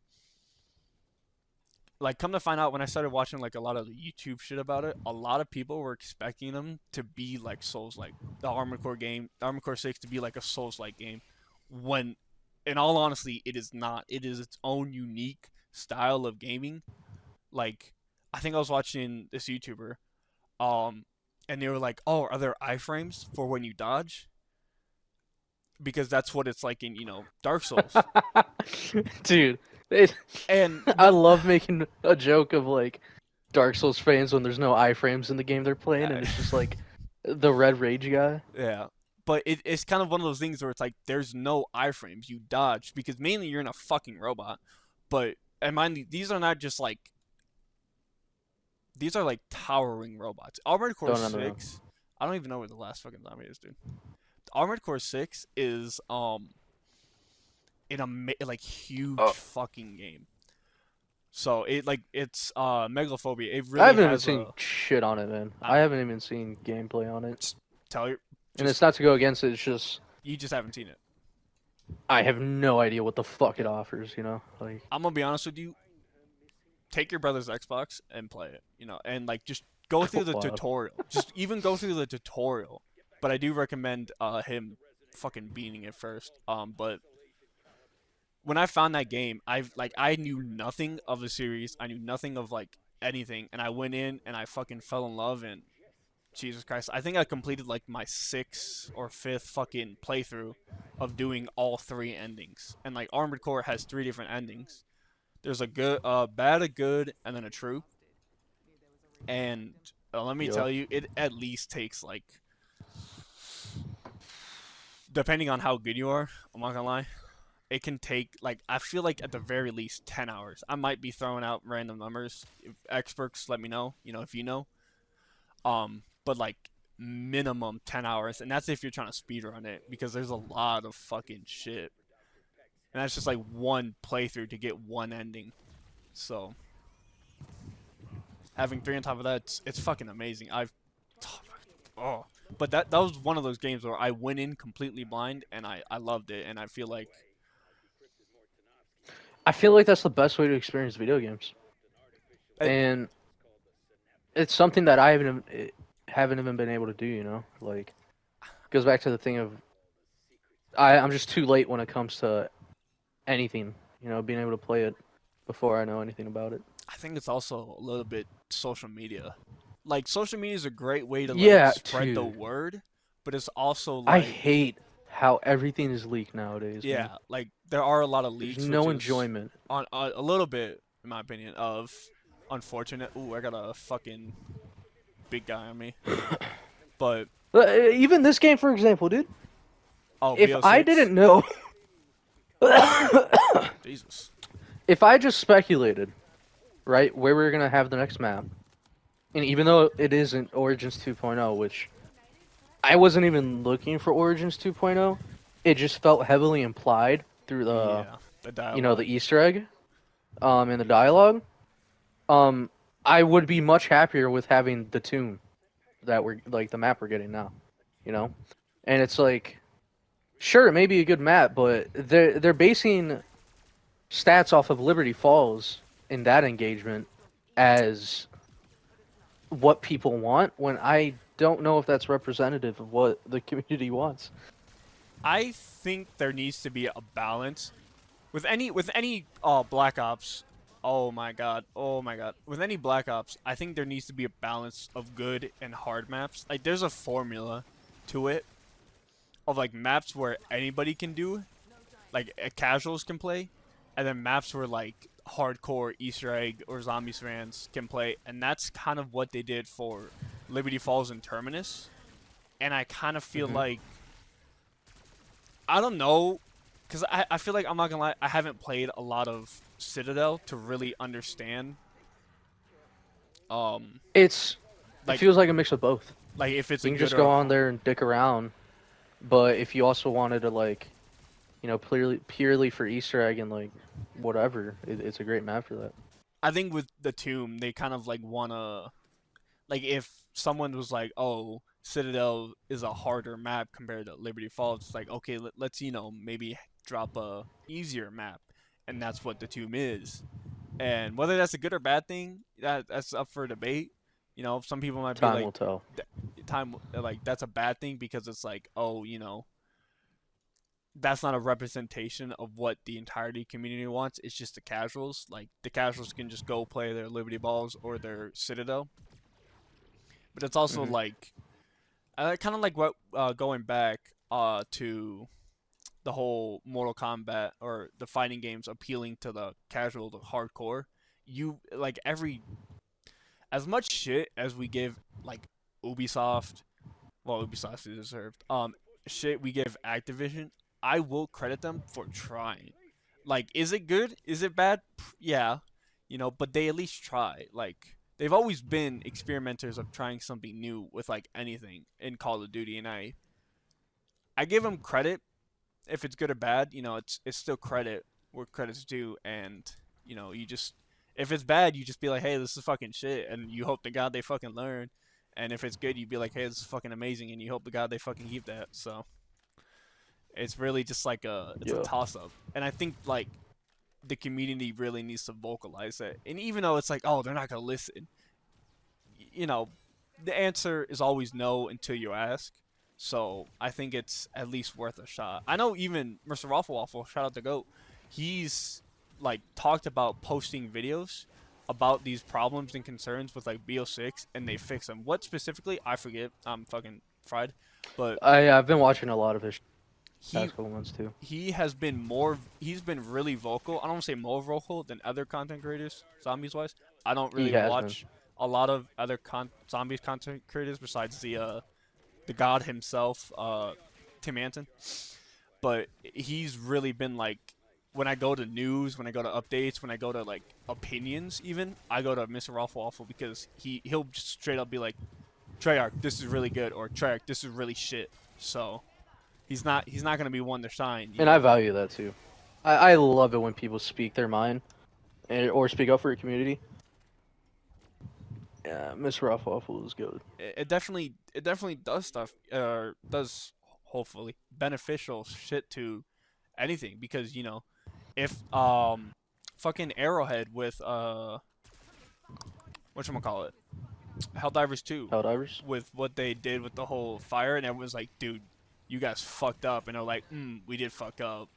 B: like come to find out when I started watching like a lot of the YouTube shit about it, a lot of people were expecting them to be like Souls like the Armored Core 6 to be like a Souls like game when in all honesty it is not. It is its own unique style of gaming. Like I think I was watching this YouTuber um and they were like, "Oh, are there iframes for when you dodge?" because that's what it's like in Dark Souls.
A: Dude, it,
B: And
A: I love making a joke of like Dark Souls fans when there's no iframes in the game they're playing, and it's just like the red rage guy.
B: yeah, but it's kind of one of those things where it's like there's no iframes. You dodge because mainly you're in a fucking robot. But and mind you, these are like towering robots. Armored Core
A: Don't know.
B: 6. I don't even know where the last fucking zombie is, dude. Armored Core 6 is in a like huge
A: Oh,
B: fucking game. So it's megalophobia. It
A: I
B: really
A: haven't even
B: has
A: seen
B: a
A: shit on it, man.
B: I
A: I
B: know.
A: haven't even seen gameplay on it,
B: Just tell you
A: and it's
B: just
A: not to go against it. It's just
B: you just haven't seen it.
A: I have no idea what the fuck it offers. You know, like
B: I'm gonna be honest with you. Take your brother's Xbox and play it, and like just go through the
A: wow.
B: tutorial. Just even go through the tutorial. But I do recommend him fucking beating it first. But when I found that game, I knew nothing of the series. I knew nothing of like anything, and I went in and I fucking fell in love. And Jesus Christ, I think I completed like my sixth or fifth fucking playthrough of doing all three endings. And like Armored Core has three different endings. There's a good, bad, a good, and then a true. And let me
A: Yeah.
B: tell you, it at least takes like, depending on how good you are, I'm not gonna lie, it can take like I feel like at the very least 10 hours. I might be throwing out random numbers. If experts let me know, if you know. But like minimum 10 hours, and that's if you're trying to speedrun it because there's a lot of fucking shit. And that's just like one playthrough to get one ending. So having three on top of that, it's fucking amazing. Oh, but that was one of those games where I went in completely blind and I loved it, and I feel like
A: I feel like that's the best way to experience video games,
B: it,
A: and it's something that I haven't even been able to do. You know, like goes back to the thing of I'm just too late when it comes to anything. You know, being able to play it before I know anything about it.
B: I think it's also a little bit social media. Like social media is a great way to like
A: Yeah,
B: spread the
A: dude.
B: word, but it's also
A: I
B: like
A: hate how everything is leaked nowadays, man.
B: yeah, like there are a lot of
A: There's
B: leaks, which
A: no
B: is
A: enjoyment.
B: on a little bit, in my opinion, of unfortunate. Ooh, I got a fucking big guy on me. But
A: Even this game, for example, dude.
B: oh,
A: If I
B: VO6,
A: didn't know,
B: Jesus.
A: if I just speculated, right, where we were gonna have the next map, and even though it isn't Origins 2.0, which I wasn't even looking for Origins 2.0, it just felt heavily implied through
B: Yeah, the
A: the
B: dialogue.
A: Easter egg, in the dialogue. Um, I would be much happier with having the tune that we're like the map we're getting now, you know, and it's like, sure, it may be a good map, but they're basing stats off of Liberty Falls in that engagement as what people want when I don't know if that's representative of what the community wants.
B: I think there needs to be a balance with any Black Ops. Oh my god. Oh my god. With any Black Ops, I think there needs to be a balance of good and hard maps. Like there's a formula to it of like maps where anybody can do, like casuals can play, and then maps where like hardcore Easter egg or zombies fans can play, and that's kind of what they did for Liberty Falls and Terminus. And I kind of feel
A: Hmm.
B: like I don't know, because I feel like I'm not gonna lie, I haven't played a lot of Citadel to really understand um
A: It
B: like
A: feels like a mix of both.
B: if it's
A: You
B: a
A: can
B: good
A: just
B: or
A: go
B: a
A: on there and dick around, but if you also wanted to like, purely for Easter egg and like whatever, it's a great map for that.
B: I think with the Tomb they kind of like wanna like if someone was like, "Oh, Citadel is a harder map compared to Liberty Falls," it's like, okay, let's maybe drop a easier map, and that's what the Tomb is. And whether that's a good or bad thing, that's up for debate. Some people might be
A: Time
B: like,
A: will tell.
B: time like that's a bad thing because it's like, oh, that's not a representation of what the entirety community wants. It's just the casuals. Like the casuals can just go play their Liberty Balls or their Citadel. But it's also
A: Hmm.
B: like kind of like what going back to the whole Mortal Kombat or the fighting games appealing to the casual, the hardcore. You like every as much shit as we give like Ubisoft, well, Ubisoft is deserved. Shit we give Activision, I will credit them for trying. Like, is it good? Is it bad? Yeah, but they at least try. Like, they've always been experimenters of trying something new with like anything in Call of Duty, and I give them credit. If it's good or bad, it's still credit where credit's due, and you just if it's bad, you just be like, hey, this is fucking shit, and you hope to God they fucking learn. And if it's good, you'd be like, hey, this is fucking amazing, and you hope to God they fucking keep that. So it's really just like it's a
A: Yeah.
B: toss up, and I think like the community really needs to vocalize it. And even though it's like, oh, they're not gonna listen, you know, the answer is always no until you ask. So I think it's at least worth a shot. I know even Mr. Waffle Waffle, shout out to Goat, he's like talked about posting videos about these problems and concerns with like BO6, and they fix them. What specifically, I forget. I'm fucking fried. But
A: I've been watching a lot of his
B: he
A: past couple months too.
B: he's been really vocal. I don't want to say more vocal than other content creators, zombies wise. I don't
A: He
B: really
A: has
B: watch a lot of other zombies content creators besides the god himself, Tim Anton. But he's really been like, when I go to news, when I go to updates, when I go to like opinions, even I go to Mr. Waffle Waffle because he'll just straight up be like, Treyarch, this is really good, or Treyarch, this is really shit. So he's not gonna be one to shine.
A: And I value that too. I love it when people speak their mind, or speak up for your community. Yeah, Miss Waffle is good.
B: It definitely does stuff, does hopefully beneficial shit to anything, because if fucking Arrowhead with whatchamacallit, Helldivers 2,
A: Helldivers.
B: with what they did with the whole fire, and everyone's like, dude, you guys fucked up, and they're like, we did fuck up.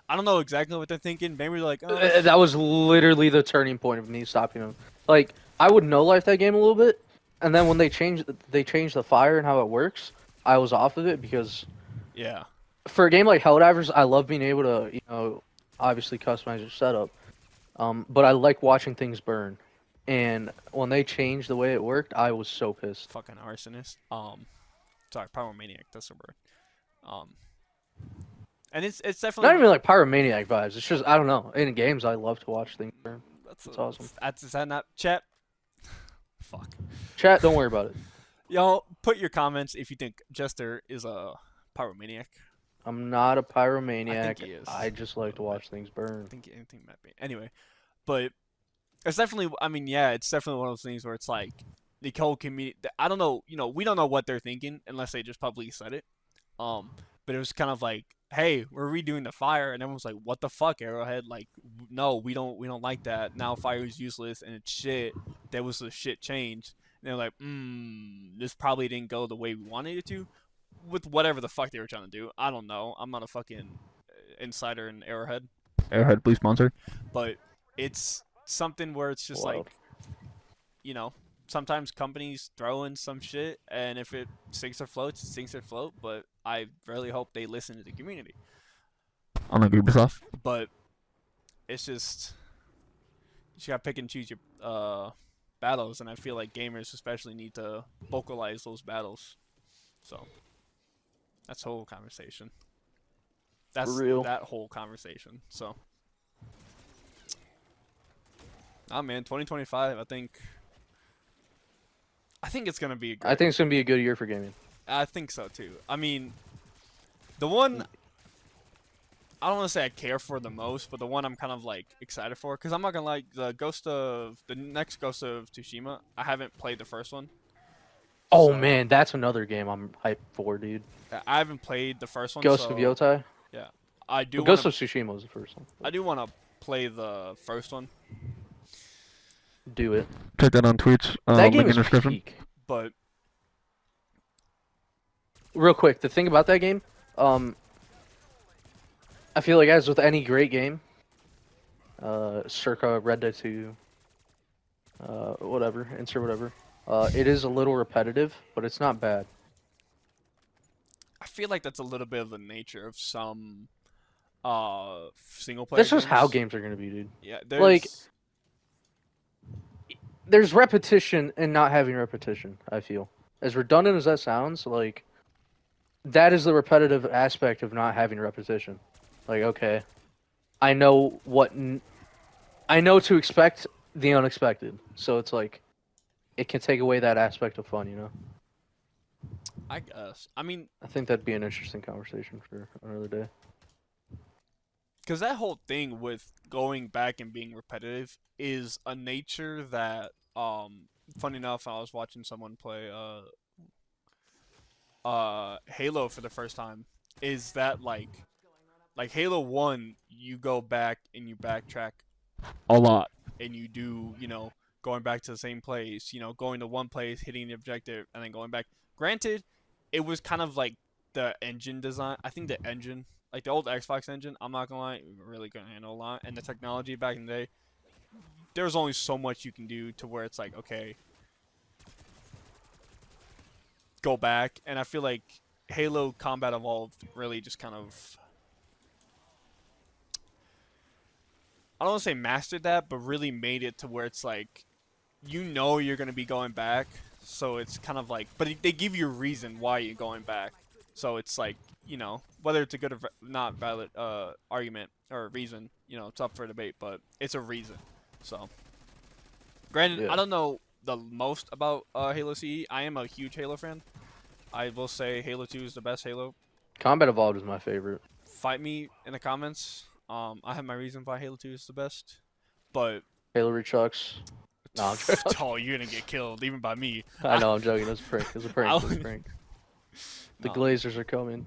B: I don't know exactly what they're thinking. Maybe they're like, oh,
A: That was literally the turning point of me stopping them. Like, I would know life that game a little bit, and then when they changed the fire and how it works, I was off of it because
B: yeah,
A: for a game like Helldivers, I love being able to obviously customize your setup. But I like watching things burn, and when they changed the way it worked, I was so pissed.
B: fucking arsonist. Sorry, pyromaniac. That's the word. And it's definitely
A: Not even like pyromaniac vibes. It's just I don't know. In games, I love to watch things burn. That's awesome.
B: Is that not chat? Fuck.
A: Chat, don't worry about it.
B: Y'all put your comments if you think Jester is a pyromaniac.
A: I'm not a pyromaniac.
B: I think he is.
A: I just like to watch things burn.
B: I think anything might be. Anyway, but it's definitely. I mean, yeah, it's definitely one of those things where it's like the whole community. I don't know. We don't know what they're thinking unless they just publicly said it. But it was kind of like, hey, we're redoing the fire, and everyone's like, what the fuck, Arrowhead? Like, no, we don't like that. Now fire is useless and it's shit. There was a shit change. And they're like, this probably didn't go the way we wanted it to, with whatever the fuck they were trying to do. I don't know. I'm not a fucking insider in Arrowhead.
C: Arrowhead, please sponsor.
B: But it's something where it's just like, sometimes companies throw in some shit, and if it sinks or floats, it sinks or float. But I really hope they listen to the community.
C: Unlike Ubisoft.
B: But it's just, you just gotta pick and choose your battles, and I feel like gamers especially need to vocalize those battles. So that's the whole conversation. That's
A: real.
B: That whole conversation. So, man, 2025. I think it's gonna be.
A: I think it's gonna be a good year for gaming.
B: I think so too. I mean, the one I don't want to say I care for the most, but the one I'm kind of like excited for, because I'm not gonna lie, the next Ghost of Tsushima, I haven't played the first one.
A: Oh
B: So,
A: man, that's another game I'm hyped for, dude.
B: I haven't played the first one.
A: Ghost
B: so,
A: of Yotai.
B: Yeah, I do.
A: Well, Ghost of Tsushima was the first one.
B: I do want to play the first one,
A: Do it.
C: Check that on Twitch.
A: That
C: Link
A: game
C: in
A: is
C: the description.
A: peak.
B: but
A: Real quick, the thing about that game, I feel like as with any great game, circa Red Dead 2, whatever, insert whatever, it is a little repetitive, but it's not bad.
B: I feel like that's a little bit of the nature of some single player
A: That's just how
B: games.
A: games are gonna be, dude.
B: Yeah,
A: Like,
B: there's
A: there's repetition and not having repetition. I feel, as redundant as that sounds, like that is the repetitive aspect of not having repetition. Like, okay, I know I know to expect the unexpected, so it's like it can take away that aspect of fun, you know.
B: I guess. I mean,
A: I think that'd be an interesting conversation for another day.
B: because that whole thing with going back and being repetitive is a nature that, funny enough, I was watching someone play Halo for the first time. Is that like Halo 1, you go back and you backtrack
C: A lot.
B: and you do, going back to the same place, going to one place, hitting the objective, and then going back. Granted, it was kind of like the engine design. I think the engine, like the old Xbox engine, I'm not gonna lie, really couldn't handle a lot. And the technology back in the day, there was only so much you can do to where it's like, okay, go back. And I feel like Halo Combat Evolved really just kind of, I don't want to say mastered that, but really made it to where it's like, you're going to be going back. So it's kind of like, but they give you a reason why you're going back. So it's like, whether it's a good or not valid argument or reason, it's up for debate, but it's a reason. So, granted,
A: Yeah.
B: I don't know the most about Halo CE. I am a huge Halo fan. I will say Halo 2 is the best Halo.
A: Combat Evolved is my favorite.
B: Fight me in the comments. I have my reason why Halo 2 is the best, but
A: Halo Reach sucks. No, I'm joking.
B: oh, you're gonna get killed even by me.
A: I know, I'm joking. It was a prank. It was a prank. It was a prank. The
B: No.
A: Glazers are coming.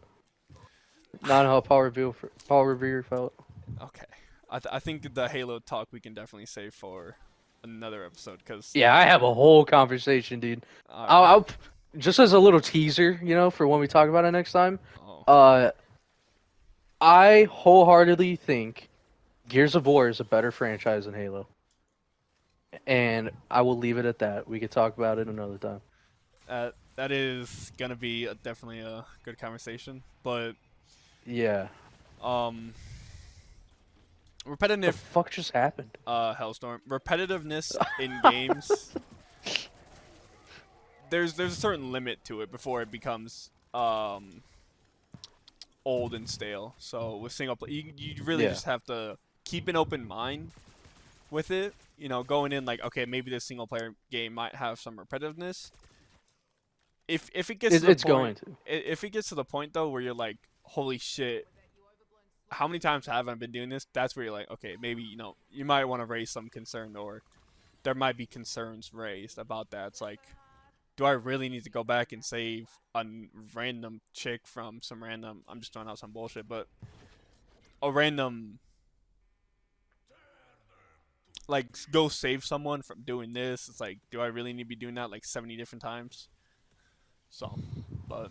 A: Not how Power Revere felt.
B: Okay, I think the Halo talk we can definitely save for another episode because
A: Yeah, I have a whole conversation, dude. I'll just as a little teaser, for when we talk about it next time.
B: oh,
A: I wholeheartedly think Gears of War is a better franchise than Halo. And I will leave it at that. We could talk about it another time.
B: that is gonna be definitely a good conversation, but
A: Yeah.
B: repetitive
A: What the fuck just happened?
B: Hellstorm repetitiveness in games. There's a certain limit to it before it becomes old and stale. So with single play, you really
A: Yeah.
B: just have to keep an open mind with it. Going in like, okay, maybe this single player game might have some repetitiveness. If it gets to the
A: It's going
B: point,
A: to.
B: if it gets to the point though where you're like, holy shit, how many times have I been doing this? That's where you're like, okay, maybe you might want to raise some concern, or there might be concerns raised about that. It's like, do I really need to go back and save a random chick from some random, I'm just throwing out some bullshit, but a random, like, go save someone from doing this? It's like, do I really need to be doing that like 70 different times? So, but,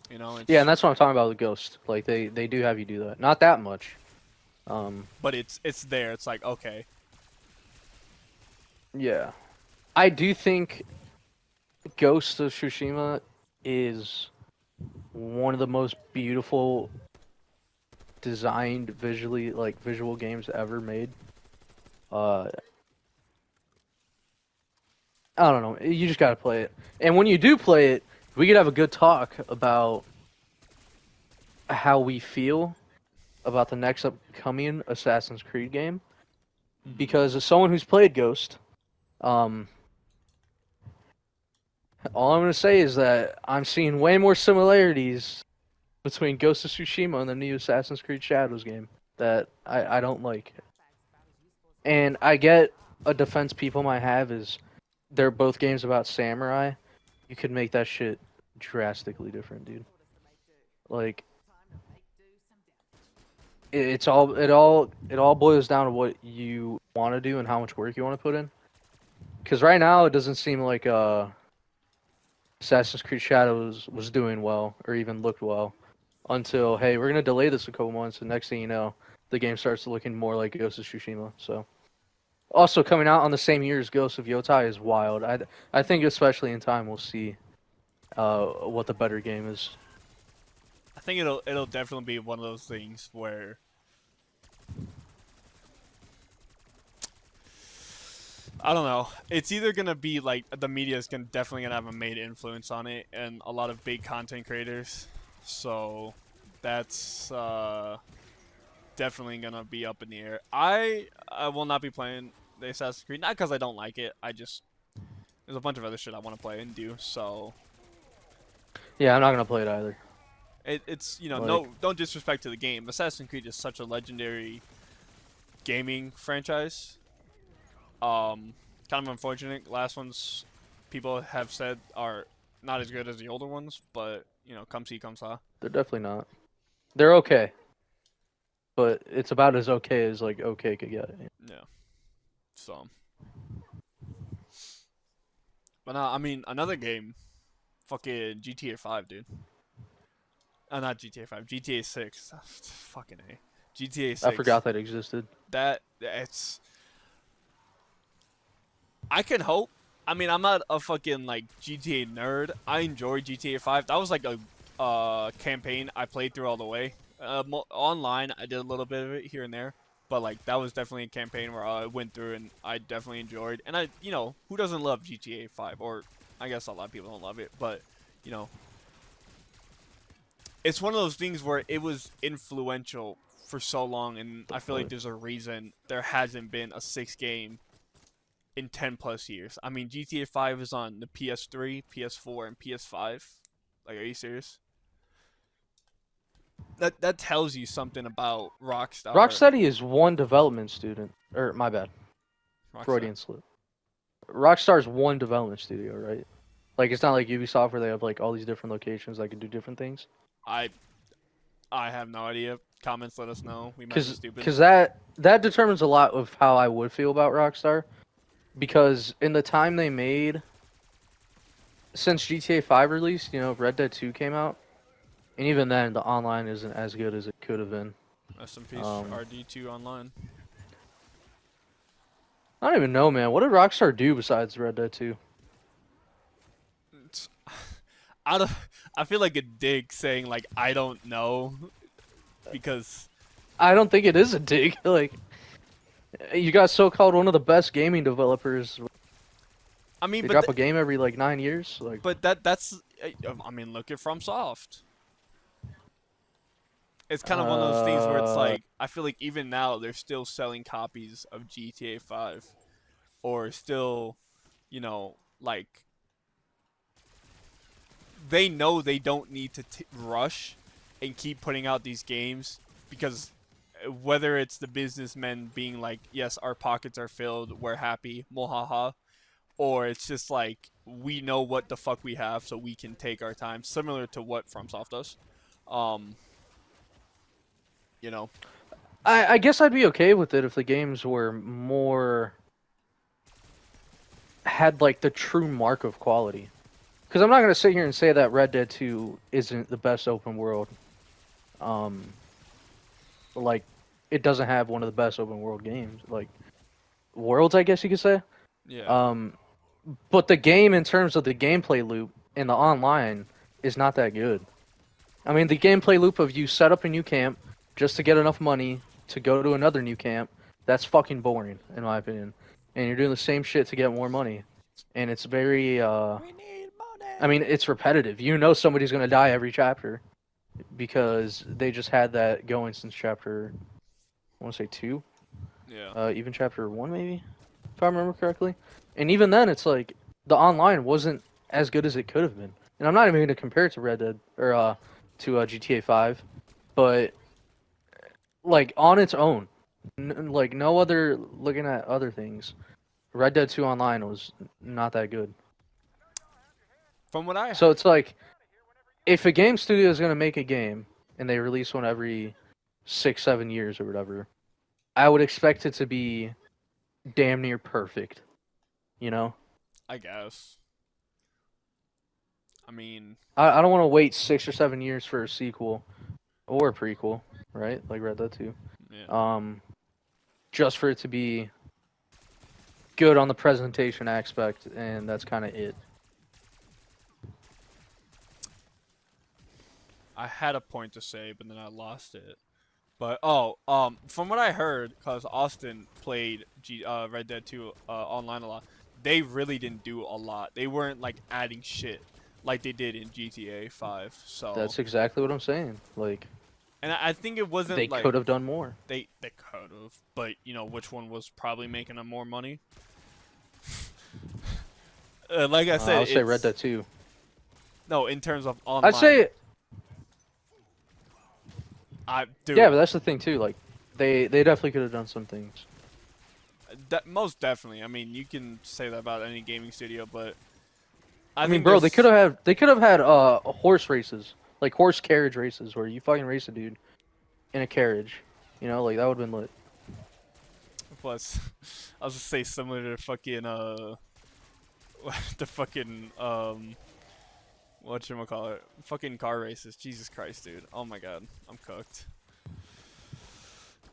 B: it's,
A: Yeah, and that's what I'm talking about with Ghost. Like, they do have you do that. Not that much.
B: but it's there. It's like, okay.
A: Yeah. I do think Ghost of Tsushima is one of the most beautiful designed visual games ever made. I don't know. You just gotta play it. And when you do play it, we could have a good talk about how we feel about the next upcoming Assassin's Creed game. Because as someone who's played Ghost, all I'm gonna say is that I'm seeing way more similarities between Ghost of Tsushima and the new Assassin's Creed Shadows game that I don't like. And I get a defense people might have is they're both games about samurai. You could make that shit drastically different, dude. Like it all boils down to what you want to do and how much work you want to put in. Because right now it doesn't seem like Assassin's Creed Shadows was doing well or even looked well until, hey, we're gonna delay this a couple months, and next thing you know, the game starts looking more like Ghost of Tsushima. So, also coming out on the same year as Ghost of Yotai is wild. I think especially in time we'll see what the better game is.
B: I think it'll definitely be one of those things where I don't know. It's either gonna be like the media is definitely gonna have a made influence on it, and a lot of big content creators. So that's definitely gonna be up in the air. I will not be playing the Assassin's Creed, not because I don't like it. There's a bunch of other shit I want to play and do. So
A: Yeah, I'm not gonna play it either.
B: it's
A: Like-
B: no, don't disrespect to the game. Assassin's Creed is such a legendary gaming franchise. Kind of unfortunate. Last ones, people have said are not as good as the older ones, but come see, come saw.
A: They're definitely not. They're okay, but it's about as okay as like okay could get.
B: Yeah. So. But no, I mean another game, fucking GTA 5, dude. Not GTA 5, GTA 6. Fucking A. GTA 6.
A: I forgot that existed.
B: It's. I can hope. I mean, I'm not a fucking like GTA nerd. I enjoy GTA 5. That was like a campaign I played through all the way. Online, I did a little bit of it here and there, but like that was definitely a campaign where I went through and I definitely enjoyed. And who doesn't love GTA 5? Or I guess a lot of people don't love it, but it's one of those things where it was influential for so long, and I feel like there's a reason there hasn't been a 6th game in 10 plus years. I mean, GTA 5 is on the PS3, PS4, and PS5. Like, are you serious? That tells you something about Rockstar.
A: Rocksteady is one development student, or my bad, Freudian slip. Rockstar's one development studio, right? Like it's not like Ubisoft where they have like all these different locations that can do different things.
B: I have no idea. Comments, let us know. We might be stupid.
A: Because that determines a lot of how I would feel about Rockstar. Because in the time they made, since GTA 5 released, Red Dead 2 came out, and even then the online isn't as good as it could have been.
B: Rest in peace, RD2 Online.
A: I don't even know, man. What did Rockstar do besides Red Dead 2?
B: I feel like a dig saying like I don't know, because
A: I don't think it is a dig. Like, you got so-called one of the best gaming developers.
B: I mean,
A: They
B: but
A: drop a game every like 9 years. Like,
B: but that's I mean, look at FromSoft. It's kind of one of those things where it's like I feel like even now they're still selling copies of GTA 5, or still, like they know they don't need to rush and keep putting out these games, because whether it's the businessmen being like, yes, our pockets are filled, we're happy, mohaha, or it's just like we know what the fuck we have, so we can take our time, similar to what FromSoft does.
A: I guess I'd be okay with it if the games were more had like the true mark of quality. Because I'm not gonna sit here and say that Red Dead 2 isn't the best open world. Like it doesn't have one of the best open world games, like worlds, I guess you could say.
B: Yeah.
A: But the game, in terms of the gameplay loop in the online, is not that good. I mean, the gameplay loop of you set up a new camp just to get enough money to go to another new camp, that's fucking boring, in my opinion. And you're doing the same shit to get more money. And it's very,
B: We need money.
A: I mean, it's repetitive. You know somebody's going to die every chapter because they just had that going since chapter, I want to say 2?
B: Yeah.
A: Even chapter 1, maybe? If I remember correctly. And even then, it's like, the online wasn't as good as it could have been. And I'm not even going to compare it to Red Dead, or to GTA 5. But, like, on its own, like, no other, looking at other things, Red Dead 2 Online was not that good.
B: From what I
A: So it's like, if a game studio is going to make a game, and they release one every 6-7 years or whatever, I would expect it to be damn near perfect.
B: I guess. I mean,
A: I don't want to wait 6 or 7 years for a sequel or a prequel, right? Like Red Dead 2.
B: yeah.
A: Just for it to be good on the presentation aspect, and that's kind of it.
B: I had a point to say, but then I lost it. But from what I heard, cause Austin played Red Dead 2 online a lot, they really didn't do a lot. They weren't like adding shit like they did in GTA 5. So
A: That's exactly what I'm saying. Like,
B: and I think it wasn't
A: they
B: like
A: could have done more.
B: they could have, but you know which one was probably making them more money? Like I said,
A: I'll say Red Dead 2.
B: No, in terms of online.
A: I'd say,
B: Dude,
A: yeah, but that's the thing too. Like, they definitely could have done some things.
B: Most definitely. I mean, you can say that about any gaming studio, but
A: I mean,
B: think
A: bro, they
B: there's-
A: could have had horse races, like horse carriage races, where you fucking race a dude in a carriage. You know, like that would have been lit.
B: Plus, I was just say similar to fucking the fucking whatchamacallit, fucking car races. Jesus Christ, dude. Oh my god, I'm cooked.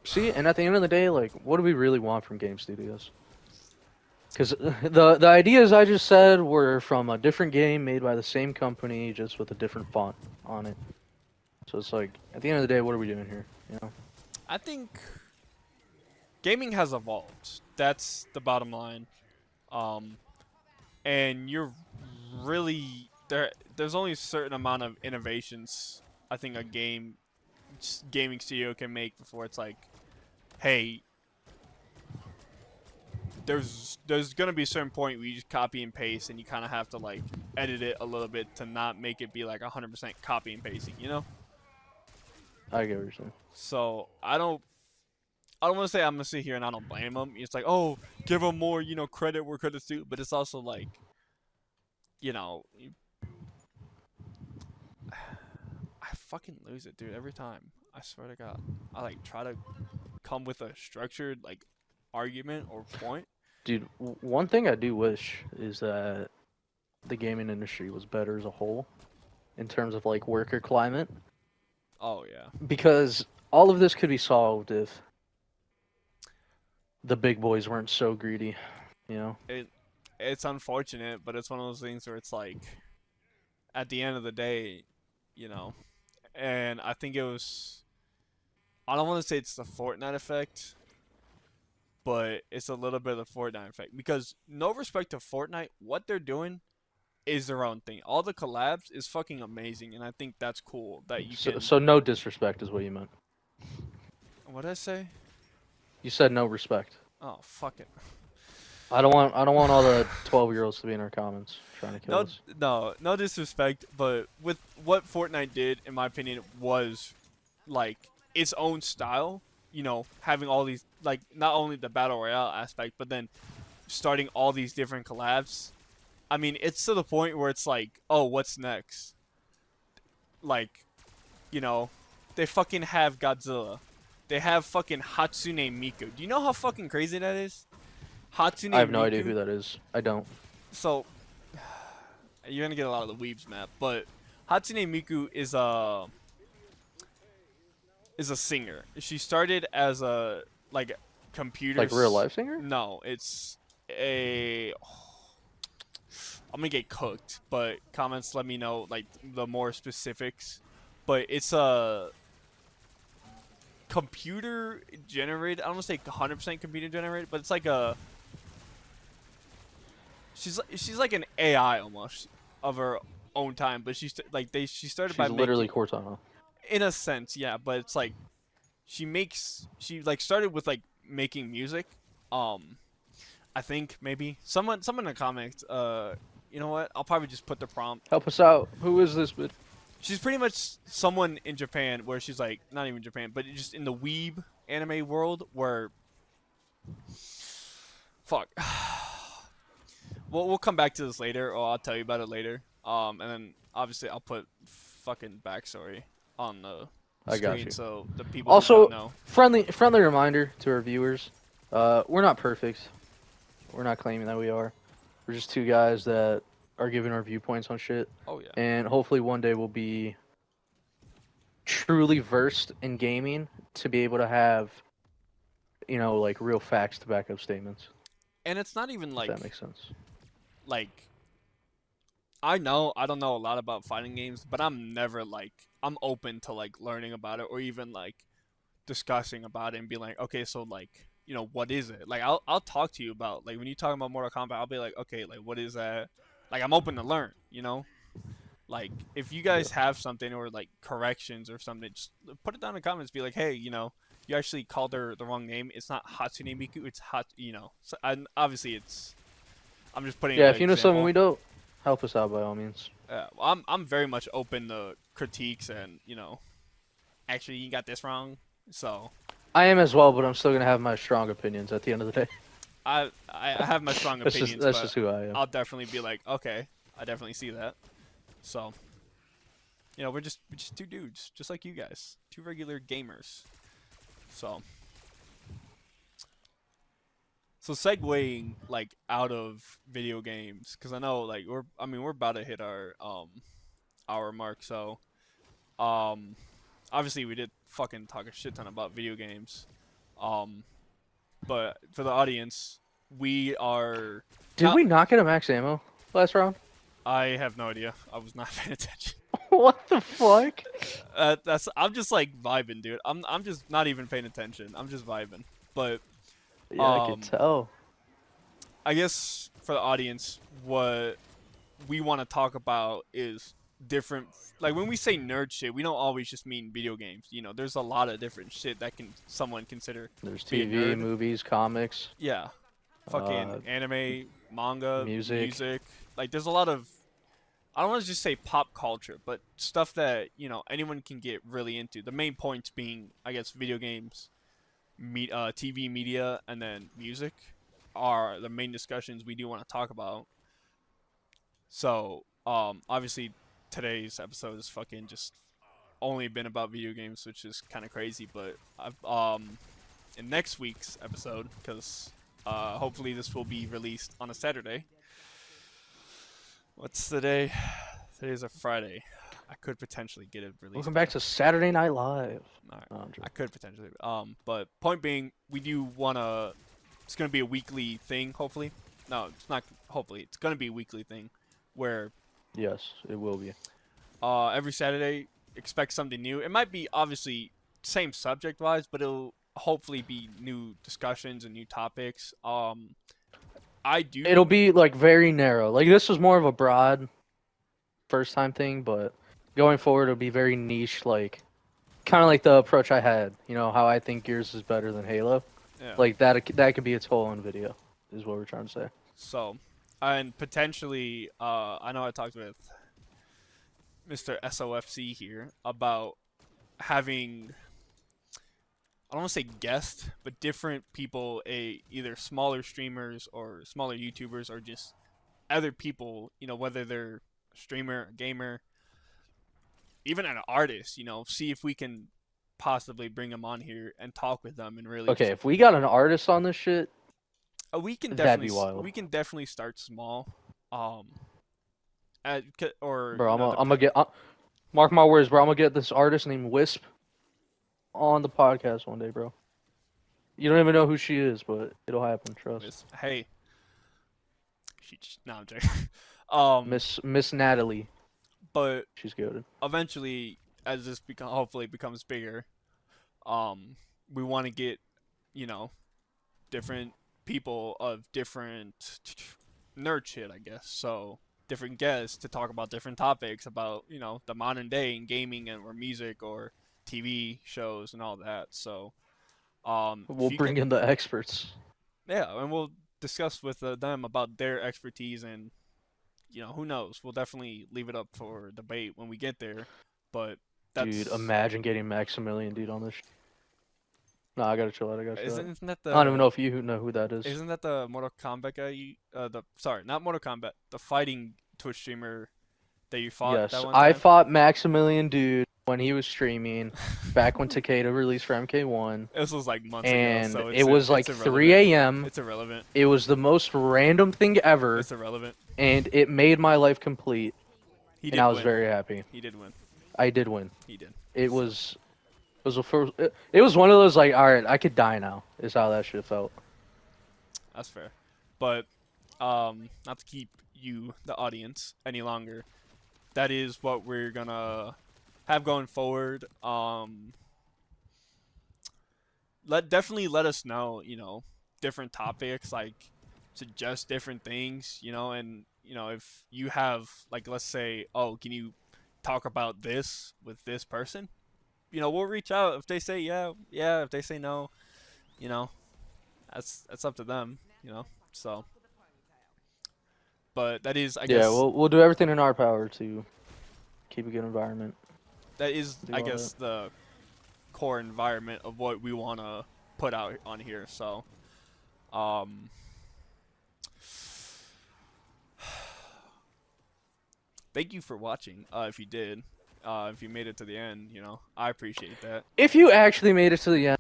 A: See, and at the end of the day, like, what do we really want from game studios? Because the ideas I just said were from a different game made by the same company, just with a different font on it. So it's like, at the end of the day, what are we doing here? You know?
B: I think gaming has evolved. That's the bottom line. And you're really there's only a certain amount of innovations I think a gaming studio can make before it's like, hey, there's gonna be a certain point where you just copy and paste and you kind of have to like edit it a little bit to not make it be like 100% copy and pasting, you know?
A: I get what you're saying.
B: So I don't want to say I'm gonna sit here and I don't blame them. It's like, oh, give them more, credit where credit's due. But it's also like, I fucking lose it, dude, every time. I swear to God, I like try to come with a structured like argument or point.
A: Dude, one thing I do wish is that the gaming industry was better as a whole in terms of like worker climate.
B: Oh yeah.
A: Because all of this could be solved if the big boys weren't so greedy, you know?
B: It's unfortunate, but it's one of those things where it's like, at the end of the day, and I think it was, I don't want to say it's the Fortnite effect, but it's a little bit of the Fortnite effect. Because no respect to Fortnite, what they're doing is their own thing. All the collabs is fucking amazing, and I think that's cool that you can.
A: So no disrespect is what you meant.
B: What did I say?
A: You said no respect.
B: Oh, fuck it.
A: I don't want all the 12-year-olds to be in our comments trying to kill us.
B: No disrespect, but with what Fortnite did, in my opinion, was like its own style. Having all these, like, not only the battle royale aspect, but then starting all these different collabs. I mean, it's to the point where it's like, oh, what's next? Like, they fucking have Godzilla. They have fucking Hatsune Miku. Do you know how fucking crazy that is? Hatsune
A: I have no
B: Miku?
A: idea who that is. I don't.
B: So, you're gonna get a lot of the weebs map, but Hatsune Miku is a singer. She started as a computer.
A: Like real life singer?
B: No, it's a. I'm gonna get cooked, but comments let me know like the more specifics. But it's a computer generated. I don't want to say 100% computer generated, but it's like a. She's like an AI almost of her own time, but she started by
A: literally
B: making,
A: Cortana.
B: in a sense, yeah. But it's like she started with like making music. I think maybe someone in the comments. You know what? I'll probably just put the prompt.
A: Help us out. Who is this bitch?
B: She's pretty much someone in Japan where she's like not even Japan, but just in the weeb anime world where. Fuck. We'll come back to this later, or I'll tell you about it later. And then obviously I'll put fucking backstory on the
A: I got
B: screen
A: you.
B: so the people
A: Also,
B: who don't know.
A: friendly reminder to our viewers: we're not perfect. We're not claiming that we are. We're just two guys that are giving our viewpoints on shit.
B: Oh yeah.
A: And hopefully one day we'll be truly versed in gaming to be able to have, like real facts to back up statements.
B: And it's not even
A: If
B: like
A: that makes sense.
B: like I know I don't know a lot about fighting games, but I'm never like I'm open to like learning about it or even like discussing about it and be like, okay, so like what is it? Like I'll talk to you about like when you talk about Mortal Kombat, I'll be like, okay, like what is that? Like I'm open to learn, Like if you guys have something or like corrections or something, just put it down in the comments. Be like, hey, you actually called her the wrong name. It's not Hatsune Miku. It's So, and obviously, I'm just putting
A: Yeah,
B: an
A: if you know something
B: example.
A: we don't, help us out by all means.
B: Well, I'm very much open to critiques and actually you got this wrong. So
A: I am as well, but I'm still gonna have my strong opinions at the end of the day.
B: I have my strong
A: That's
B: opinions,
A: that's
B: but
A: just who I am.
B: I'll definitely be like, okay, I definitely see that. So we're just two dudes, just like you guys, two regular gamers. So segueing like out of video games, because I know like we're about to hit our hour mark. So obviously we did fucking talk a shit ton about video games. But for the audience, we are.
A: Did we not get a max ammo last round?
B: I have no idea. I was not paying attention.
A: What the fuck?
B: I'm just like vibing, dude. I'm just not even paying attention. I'm just vibing. But
A: Yeah, I can tell.
B: I guess for the audience, what we want to talk about is different. Like when we say nerd shit, we don't always just mean video games. There's a lot of different shit that someone consider.
A: There's
B: be a
A: TV,
B: nerd.
A: movies, comics.
B: Yeah, fucking anime, manga,
A: music.
B: Like there's a lot of. I don't want to just say pop culture, but stuff that anyone can get really into. The main points being, I guess, video games, TV media, and then music are the main discussions we do want to talk about. So, obviously, today's episode is fucking just only been about video games, which is kind of crazy. But in next week's episode, because hopefully this will be released on a Saturday. What's the day? Today's a Friday. I could potentially get it released.
A: Welcome back to Saturday Night Live.
B: Alright.
A: No,
B: I could potentially. But point being, we do wanna. It's gonna be a weekly thing, hopefully. No, it's not. Hopefully, it's gonna be a weekly thing, where
A: yes, it will be.
B: every Saturday, expect something new. It might be obviously same subject wise, but it'll hopefully be new discussions and new topics.
A: It'll be like very narrow. Like this was more of a broad first time thing, but going forward it'll be very niche, like kind of like the approach I had. How I think yours is better than Halo.
B: Yeah.
A: Like that could be its whole own video, is what we're trying to say.
B: So, and potentially, I know I talked with Mr. SOFC here about having. I don't want to say guest, but different people, either smaller streamers or smaller YouTubers or just other people, whether they're a streamer, a gamer, even an artist, see if we can possibly bring them on here and talk with them and really.
A: Okay, if we got an artist on this shit,
B: we can
A: that'd be
B: definitely
A: wild.
B: we can definitely start small, or
A: bro, I'm gonna get mark my words, bro. I'm gonna get this artist named Wisp on the podcast one day, bro. You don't even know who she is, but it'll happen. Trust.
B: Hey, no, I'm joking.
A: Miss Natalie.
B: But
A: she's good.
B: Eventually, as this hopefully becomes bigger, we want to get, different people of different nerd shit, I guess. So different guests to talk about different topics about, the modern day in gaming or music or TV shows and all that. So
A: we'll bring in the experts.
B: Yeah, and we'll discuss with them about their expertise, and who knows, we'll definitely leave it up for debate when we get there. But
A: dude, imagine getting Maximilian dude on this. No, I gotta chill out.
B: Isn't that
A: I don't even know if you know who that is.
B: Isn't that the Mortal Kombat guy? Sorry, not Mortal Kombat. The fighting Twitch streamer that you fought.
A: Yes,
B: that one
A: I
B: time?
A: fought Maximilian dude when he was streaming back when Takeda released for MK1.
B: This was like months
A: and
B: ago. So
A: it was like 3 a.m.
B: It's irrelevant.
A: It was the most random thing ever.
B: It's irrelevant.
A: And it made my life complete.
B: He did
A: and I was
B: win.
A: very happy.
B: He did win.
A: I did win.
B: He did.
A: It was one of those like, all right, I could die now. Is how that shit felt.
B: That's fair. But not to keep you, the audience, any longer. That is what we're gonna have going forward. Definitely let us know, different topics, like suggest different things, and if you have, like, let's say, oh, can you talk about this with this person? We'll reach out. If they say yeah, yeah. If they say no, that's up to them, So, but that is, I
A: Yeah,
B: guess,
A: we'll do everything in our power to keep a good environment.
B: that is,
A: Do
B: I
A: all
B: guess, the core environment of what we want to put out on here. So, thank you for watching. If you did, if you made it to the end, I appreciate that.
A: If you actually made it to the end,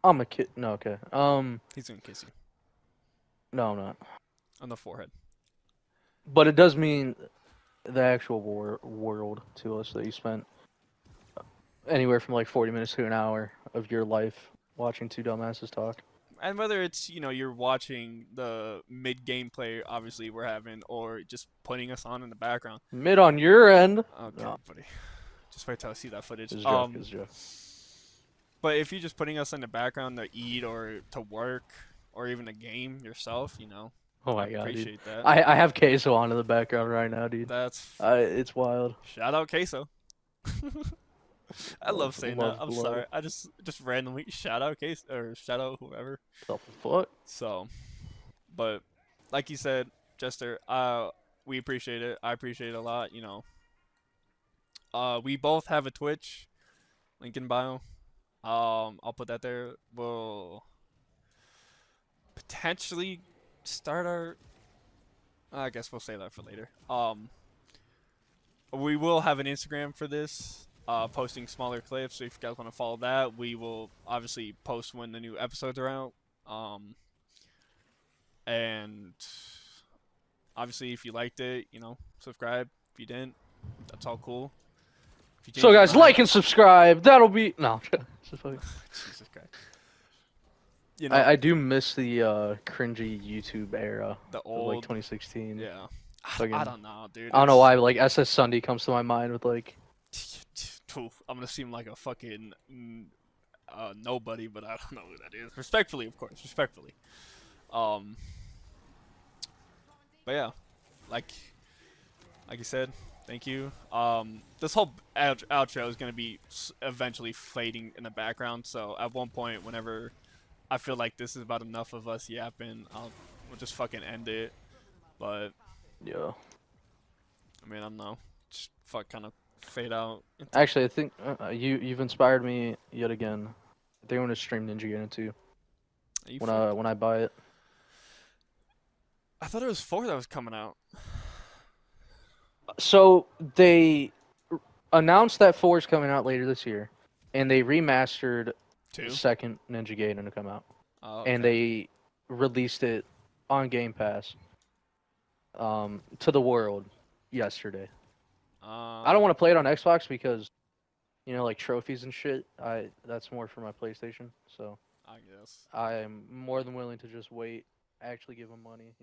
A: I'm a kid. No, okay.
B: He's gonna kiss you
A: No, I'm not.
B: on the forehead.
A: But it does mean the actual world to us that you spent anywhere from like 40 minutes to an hour of your life watching two dumbasses talk.
B: And whether it's, you're watching the mid-game play, obviously we're having, or just putting us on in the background.
A: Mid on your end.
B: Okay,
A: No.
B: buddy. Just wait till I see that footage.
A: It's a joke. It's a joke.
B: But if you're just putting us in the background to eat or to work or even a game yourself,
A: Oh my
B: I
A: god, dude.
B: appreciate that.
A: I have queso on in the background right now, dude.
B: That's
A: It's wild.
B: shout out queso. I love saying that. I'm
A: blood.
B: sorry. I just randomly shout out queso or shout out whoever.
A: The fuck?
B: So, but like you said, Jester, we appreciate it. I appreciate it a lot. We both have a Twitch, link in bio. I'll put that there. We'll potentially start our. I guess we'll say that for later. We will have an Instagram for this, posting smaller clips. So if you guys want to follow that, we will obviously post when the new episodes are out. And obviously, if you liked it, subscribe. If you didn't, that's all cool. If you
A: So
B: changed your
A: guys,
B: mind-
A: like and subscribe. That'll be no. Just fucking.
B: Jesus Christ.
A: I do miss the cringy YouTube era
B: The
A: of
B: old,
A: like 2016.
B: yeah.
A: Fucking-
B: I don't know, dude.
A: I don't know why, but like SS Sunday comes to my mind with like.
B: I'm gonna seem like a fucking nobody, but I don't know who that is. Respectfully, of course, respectfully. But yeah, like you said, thank you. This whole outro is gonna be eventually fading in the background. So at one point, whenever I feel like this is about enough of us yapping, we'll just fucking end it. But
A: Yeah.
B: I mean, I don't know, just kind of fade out.
A: Actually, I think you've inspired me yet again. I think I'm gonna stream Ninja Gaiden too when I buy it.
B: I thought it was 4 that was coming out.
A: So they announced that 4 is coming out later this year, and they remastered
B: 2.
A: the second Ninja Gaiden to come out,
B: Oh,
A: and they released it on Game Pass to the world yesterday. I don't want to play it on Xbox because, like trophies and shit. That's more for my PlayStation. So
B: I guess.
A: I am more than willing to just wait. Actually, give them money.